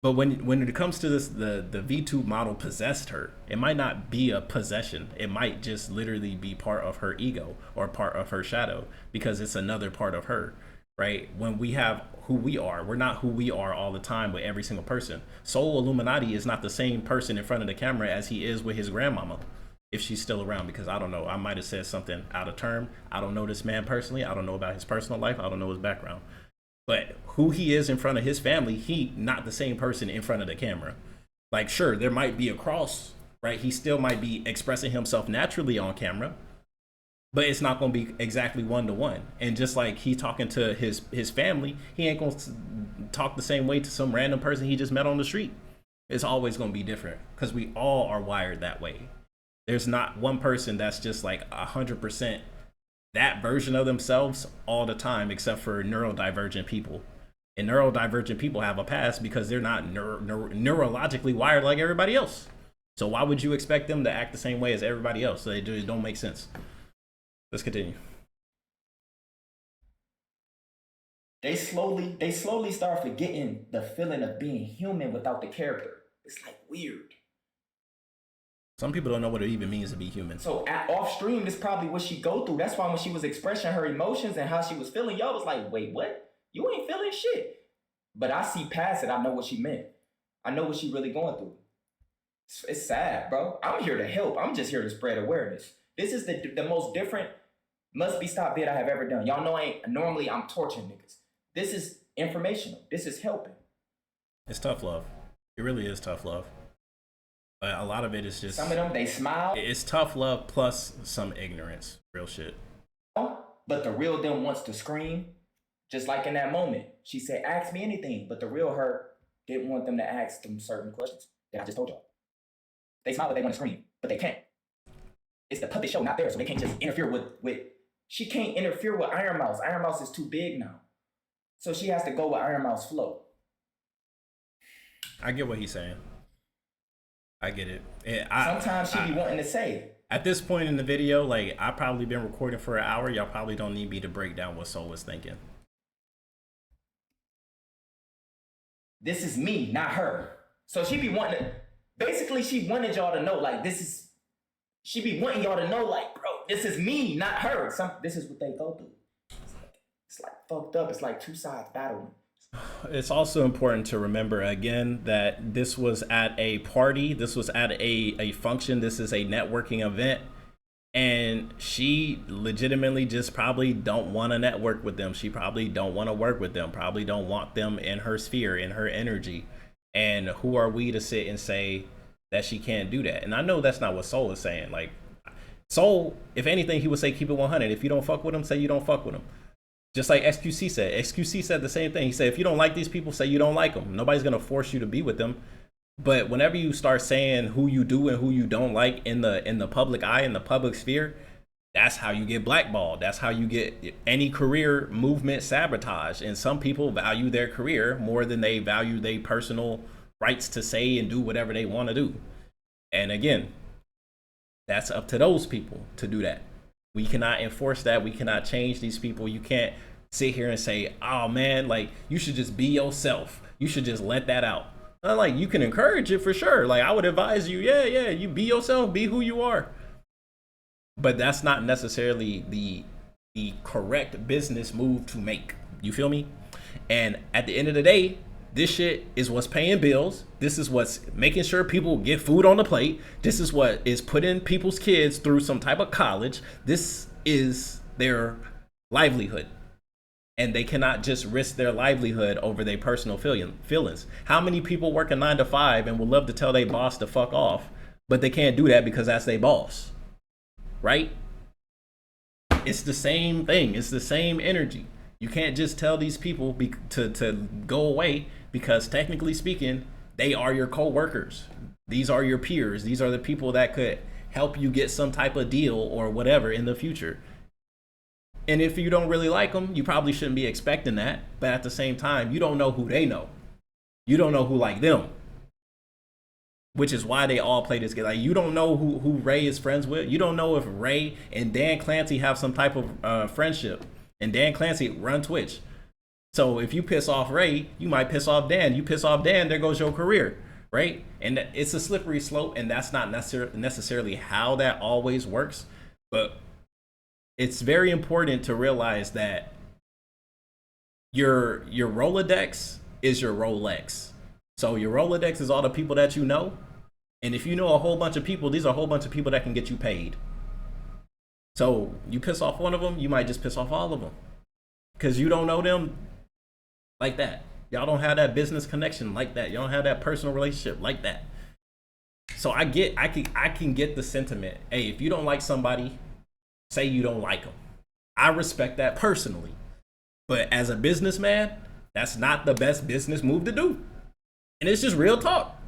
But when it comes to this, the VTuber model possessed her. It might not be a possession. It might just literally be part of her ego or part of her shadow, because it's another part of her, right? When we have who we are, we're not who we are all the time with every single person. SoLLUMINATI is not the same person in front of the camera as he is with his grandmama, if she's still around, because I don't know, I might have said something out of term. I don't know this man personally. I don't know about his personal life. I don't know his background. But who he is in front of his family, he not the same person in front of the camera. Like, sure, there might be a cross, right? He still might be expressing himself naturally on camera, but it's not going to be exactly one-to-one. And just like he talking to his family, he ain't going to talk the same way to some random person he just met on the street. It's always going to be different, because we all are wired that way. There's not one person that's just like 100% that version of themselves all the time, except for neurodivergent people. And neurodivergent people have a past because they're not neurologically wired like everybody else. So why would you expect them to act the same way as everybody else? They don't make sense. Let's continue. They slowly start forgetting the feeling of being human without the character. It's like weird. Some people don't know what it even means to be human. So off stream, this probably what she go through. That's why when she was expressing her emotions and how she was feeling, y'all was like, wait, what? You ain't feeling shit. But I see past it. I know what she meant. I know what she really going through. It's sad, bro. I'm here to help. I'm just here to spread awareness. This is the most different must be stop vid I have ever done. Y'all know normally I'm torturing niggas. This is informational. This is helping. It's tough love. It really is tough love. But a lot of it is just... Some of them, they smile. It's tough love plus some ignorance. Real shit. But the real them wants to scream. Just like in that moment. She said, ask me anything. But the real her didn't want them to ask them certain questions that I just told y'all. They smile but they want to scream. But they can't. It's the puppet show, not there. So they can't just interfere with... She can't interfere with Ironmouse. Ironmouse is too big now. So she has to go with Ironmouse flow. I get what he's saying. I get it. Sometimes she be wanting to say. At this point in the video, like, I've probably been recording for an hour. Y'all probably don't need me to break down what Soul was thinking. This is me, not her. So she be wanting to... Basically, she wanted y'all to know, like, this is... She be wanting y'all to know, like, bro, this is me, not her. This is what they go through. It's like fucked up. It's like two sides battling. It's also important to remember again that this was at a party. This was at a function. This is a networking event. And she legitimately just probably don't want to network with them. She probably don't want to work with them. Probably don't want them in her sphere, in her energy. And who are we to sit and say that she can't do that? And I know that's not what Soul is saying. Like, Soul, if anything, he would say keep it 100. If you don't fuck with him, say you don't fuck with him. Just like XQC said. XQC said the same thing. He said if you don't like these people, say you don't like them. Nobody's gonna force you to be with them. But whenever you start saying who you do and who you don't like in the public eye, in the public sphere, that's how you get blackballed. That's how you get any career movement sabotaged. And some people value their career more than they value their personal rights to say and do whatever they want to do. And again, that's up to those people to do that. We cannot enforce that. We cannot change these people. You can't sit here and say, oh man, like you should just be yourself. You should just let that out. Like you can encourage it for sure. Like I would advise you, yeah, you be yourself, be who you are. But that's not necessarily the correct business move to make. You feel me? And at the end of the day, this shit is what's paying bills. This is what's making sure people get food on the plate. This is what is putting people's kids through some type of college. This is their livelihood. And they cannot just risk their livelihood over their personal feelings. How many people work a 9 to 5 and would love to tell their boss to fuck off, but they can't do that because that's their boss? Right? It's the same thing. It's the same energy. You can't just tell these people to go away because technically speaking, they are your co-workers. These are your peers. These are the people that could help you get some type of deal or whatever in the future. And if you don't really like them, you probably shouldn't be expecting that. But at the same time, you don't know who they know. You don't know who like them. Which is why they all play this game. Like you don't know who Ray is friends with. You don't know if Ray and Dan Clancy have some type of friendship. And Dan Clancy run Twitch. So if you piss off Ray, you might piss off Dan. You piss off Dan, there goes your career, right? And it's a slippery slope, and that's not necessarily how that always works. But it's very important to realize that your Rolodex is your Rolex. So your Rolodex is all the people that you know. And if you know a whole bunch of people, these are a whole bunch of people that can get you paid. So you piss off one of them, you might just piss off all of them. Because you don't know them like that. Y'all don't have that business connection like that. Y'all don't have that personal relationship like that. So I can get the sentiment. Hey, if you don't like somebody, say you don't like them. I respect that personally. But as a businessman, that's not the best business move to do. And it's just real talk.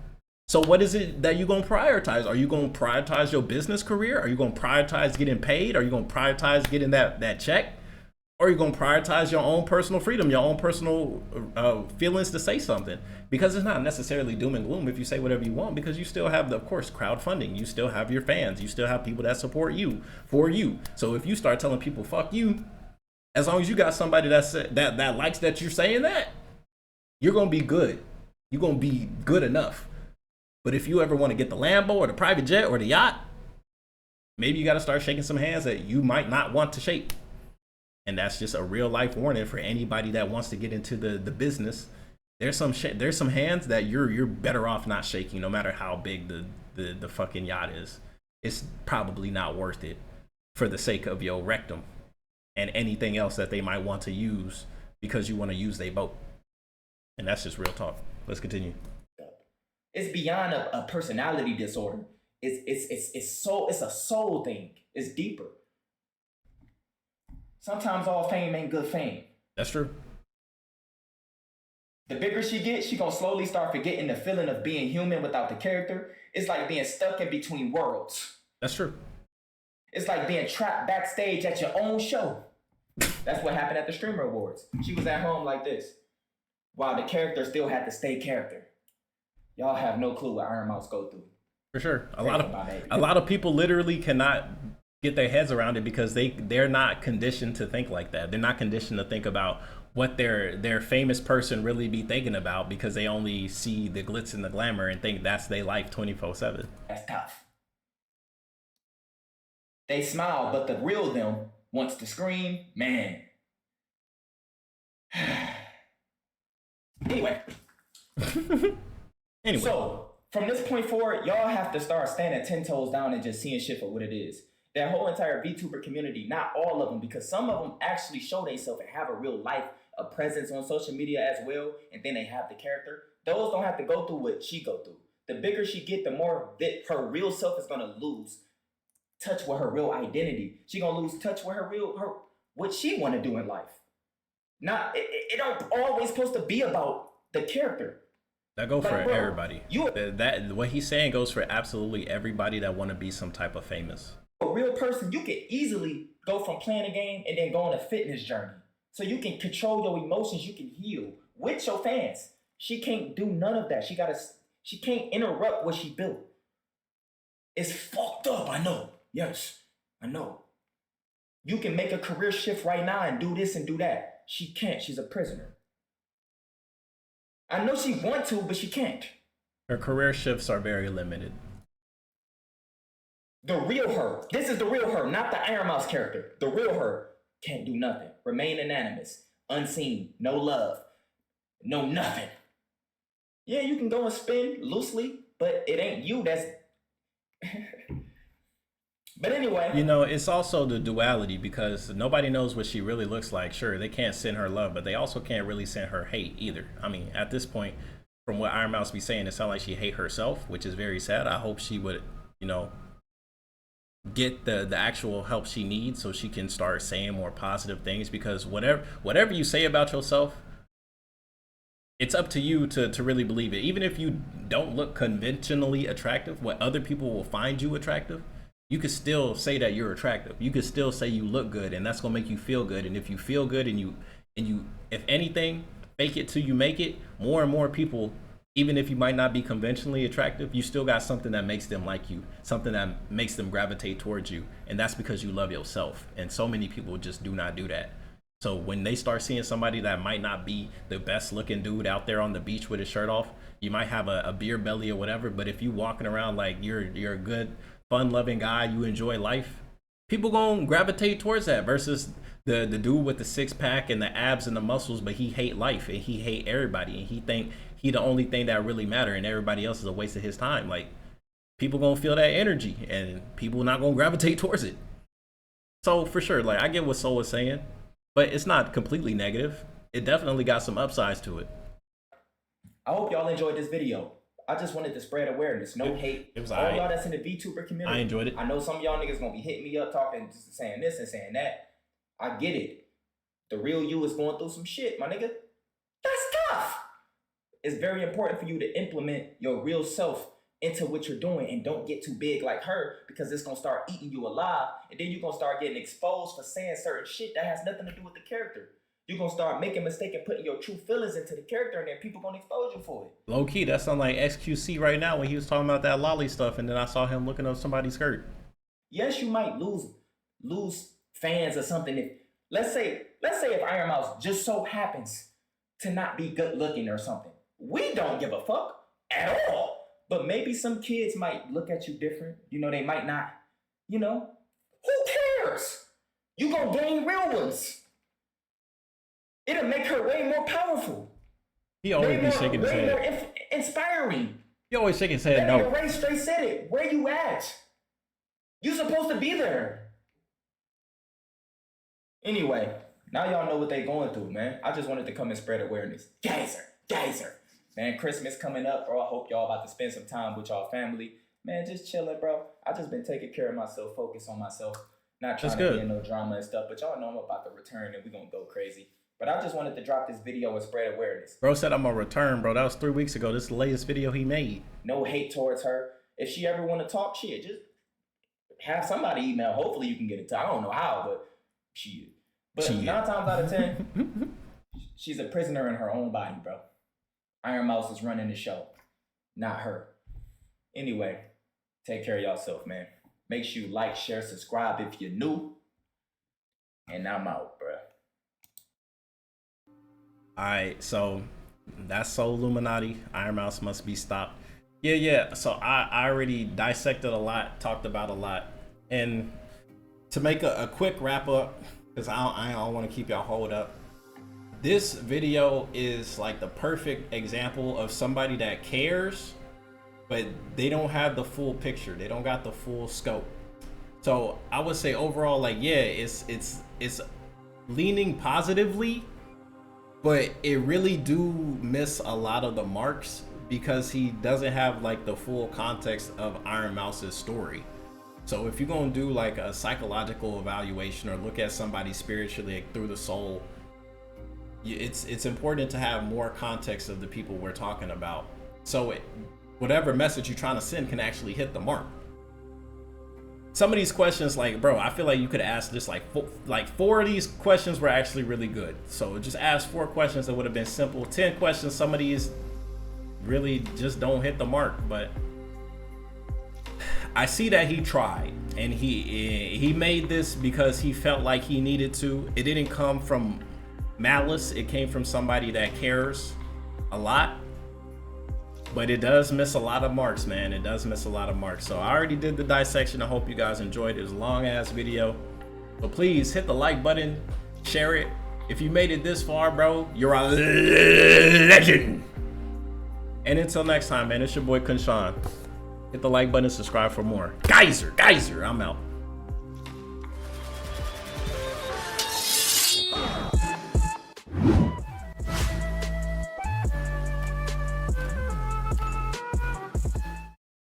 So what is it that you're going to prioritize? Are you going to prioritize your business career? Are you going to prioritize getting paid? Are you going to prioritize getting that check? Or are you going to prioritize your own personal freedom, your own personal feelings to say something? Because it's not necessarily doom and gloom if you say whatever you want, because you still have, of course, crowdfunding. You still have your fans. You still have people that support you for you. So if you start telling people, fuck you, as long as you got somebody that likes that you're saying that, you're going to be good. You're going to be good enough. But if you ever want to get the Lambo or the private jet or the yacht, maybe you got to start shaking some hands that you might not want to shake. And that's just a real life warning for anybody that wants to get into the business. There's some hands that you're better off not shaking, no matter how big the fucking yacht is. It's probably not worth it for the sake of your rectum and anything else that they might want to use because you want to use their boat. And that's just real talk. Let's continue. It's beyond a personality disorder. It's a soul thing. It's deeper. Sometimes all fame ain't good fame. That's true. The bigger she gets, she gonna slowly start forgetting the feeling of being human without the character. It's like being stuck in between worlds. That's true. It's like being trapped backstage at your own show. That's what happened at the Streamer Awards. She was at home like this, while the character still had to stay character. Y'all have no clue what Ironmouse go through. For sure. A lot of people literally cannot get their heads around it because they're not conditioned to think like that. They're not conditioned to think about what their famous person really be thinking about because they only see the glitz and the glamour and think that's their life 24/7. That's tough. They smile, but the real them wants to scream, man. Anyway. So, from this point forward, y'all have to start standing 10 toes down and just seeing shit for what it is. That whole entire VTuber community, not all of them, because some of them actually show themselves and have a real life, a presence on social media as well, and then they have the character. Those don't have to go through what she go through. The bigger she get, the more that her real self is gonna lose touch with her real identity. She gonna lose touch with her what she wanna do in life. Not it don't always supposed to be about the character. That goes for bro, everybody. That what he's saying goes for absolutely everybody that want to be some type of famous. A real person, you can easily go from playing a game and then go on a fitness journey. So you can control your emotions, you can heal with your fans. She can't do none of that. She can't interrupt what she built. It's fucked up, I know. Yes, I know. You can make a career shift right now and do this and do that. She can't, she's a prisoner. I know she wants to, but she can't. Her career shifts are very limited. The real her, this is the real her, not the Ironmouse character. The real her can't do nothing. Remain anonymous, unseen, no love, no nothing. Yeah, you can go and spin loosely, but it ain't you that's... But anyway. You know, it's also the duality because nobody knows what she really looks like. Sure, they can't send her love, but they also can't really send her hate either. I mean, at this point, from what Ironmouse be saying, it sounds like she hate herself, which is very sad. I hope she would, you know, get the actual help she needs so she can start saying more positive things, because whatever you say about yourself, it's up to you to really believe it. Even if you don't look conventionally attractive, what other people will find you attractive, you could still say that you're attractive. You could still say you look good, and that's gonna make you feel good. And if you feel good and you if anything, fake it till you make it, more and more people, even if you might not be conventionally attractive, you still got something that makes them like you, something that makes them gravitate towards you. And that's because you love yourself. And so many people just do not do that. So when they start seeing somebody that might not be the best looking dude out there on the beach with his shirt off, you might have a beer belly or whatever, but if you walking around like you're a good, fun-loving guy, you enjoy life, people gonna gravitate towards that versus the dude with the six-pack and the abs and the muscles, but he hate life and he hate everybody and he think he the only thing that really matter and everybody else is a waste of his time. Like, people gonna feel that energy and people not gonna gravitate towards it. So for sure, like, I get what Soul is saying, but it's not completely negative. It definitely got some upsides to it. I hope y'all enjoyed this video. I just wanted to spread awareness, no hate. It was all y'all that's in the VTuber community. I enjoyed it. I know some of y'all niggas gonna be hitting me up talking, just saying this and saying that. I get it. The real you is going through some shit, my nigga. That's tough. It's very important for you to implement your real self into what you're doing and don't get too big like her, because it's gonna start eating you alive, and then you're gonna start getting exposed for saying certain shit that has nothing to do with the character. You're gonna start making mistakes and putting your true feelings into the character, and then people gonna expose you for it. Low key, that sound like XQC right now when he was talking about that lolly stuff, and then I saw him looking up somebody's skirt. Yes, you might lose fans or something. If let's say if Ironmouse just so happens to not be good looking or something, we don't give a fuck at all. But maybe some kids might look at you different. You know, they might not. You know, who cares? You gonna gain real ones. It'll make her way more powerful. He always be shaking his head. Way more inspiring. He always shaking his head. No. Ray straight said it. Where you at? You supposed to be there. Anyway, now y'all know what they going through, man. I just wanted to come and spread awareness. Geyser. Man, Christmas coming up, bro. I hope y'all about to spend some time with y'all family. Man, just chilling, bro. I just been taking care of myself, focus on myself. Not trying to be in no drama and stuff, but y'all know I'm about to return and we gonna go crazy. But I just wanted to drop this video and spread awareness. Bro said I'm gonna return, bro. That was 3 weeks ago. This is the latest video he made. No hate towards her. If she ever want to talk shit, just have somebody email. Hopefully you can get it to. I don't know how, but she. But 9 times out of 10, she's a prisoner in her own body, bro. Ironmouse is running the show, not her. Anyway, take care of yourself, man. Make sure you like, share, subscribe if you're new. And I'm out, bro. Alright, so that's SoLLUMINATI. Ironmouse must be stopped. Yeah. So I already dissected a lot, talked about a lot. And to make a quick wrap up, because I don't want to keep y'all hold up. This video is like the perfect example of somebody that cares, but they don't have the full picture. They don't got the full scope. So I would say overall, like, yeah, it's leaning positively, but it really do miss a lot of the marks because he doesn't have like the full context of Ironmouse's story. So if you're gonna do like a psychological evaluation or look at somebody spiritually like, through the soul, it's important to have more context of the people we're talking about. So whatever message you're trying to send can actually hit the mark. Some of these questions, like, bro, I feel like you could ask just like four of these questions were actually really good. So just ask 4 questions that would have been simple. 10 questions, some of these really just don't hit the mark, but I see that he tried and he made this because he felt like he needed to. It didn't come from malice. It came from somebody that cares a lot, but it does miss a lot of marks, man. It does miss a lot of marks. So I already did the dissection. I hope you guys enjoyed it. It was a long ass video, but please hit the like button, share it. If you made it this far, bro, you're a legend. And until next time, man, it's your boy KhunShawn. Hit the like button, subscribe for more. Geyser, I'm out.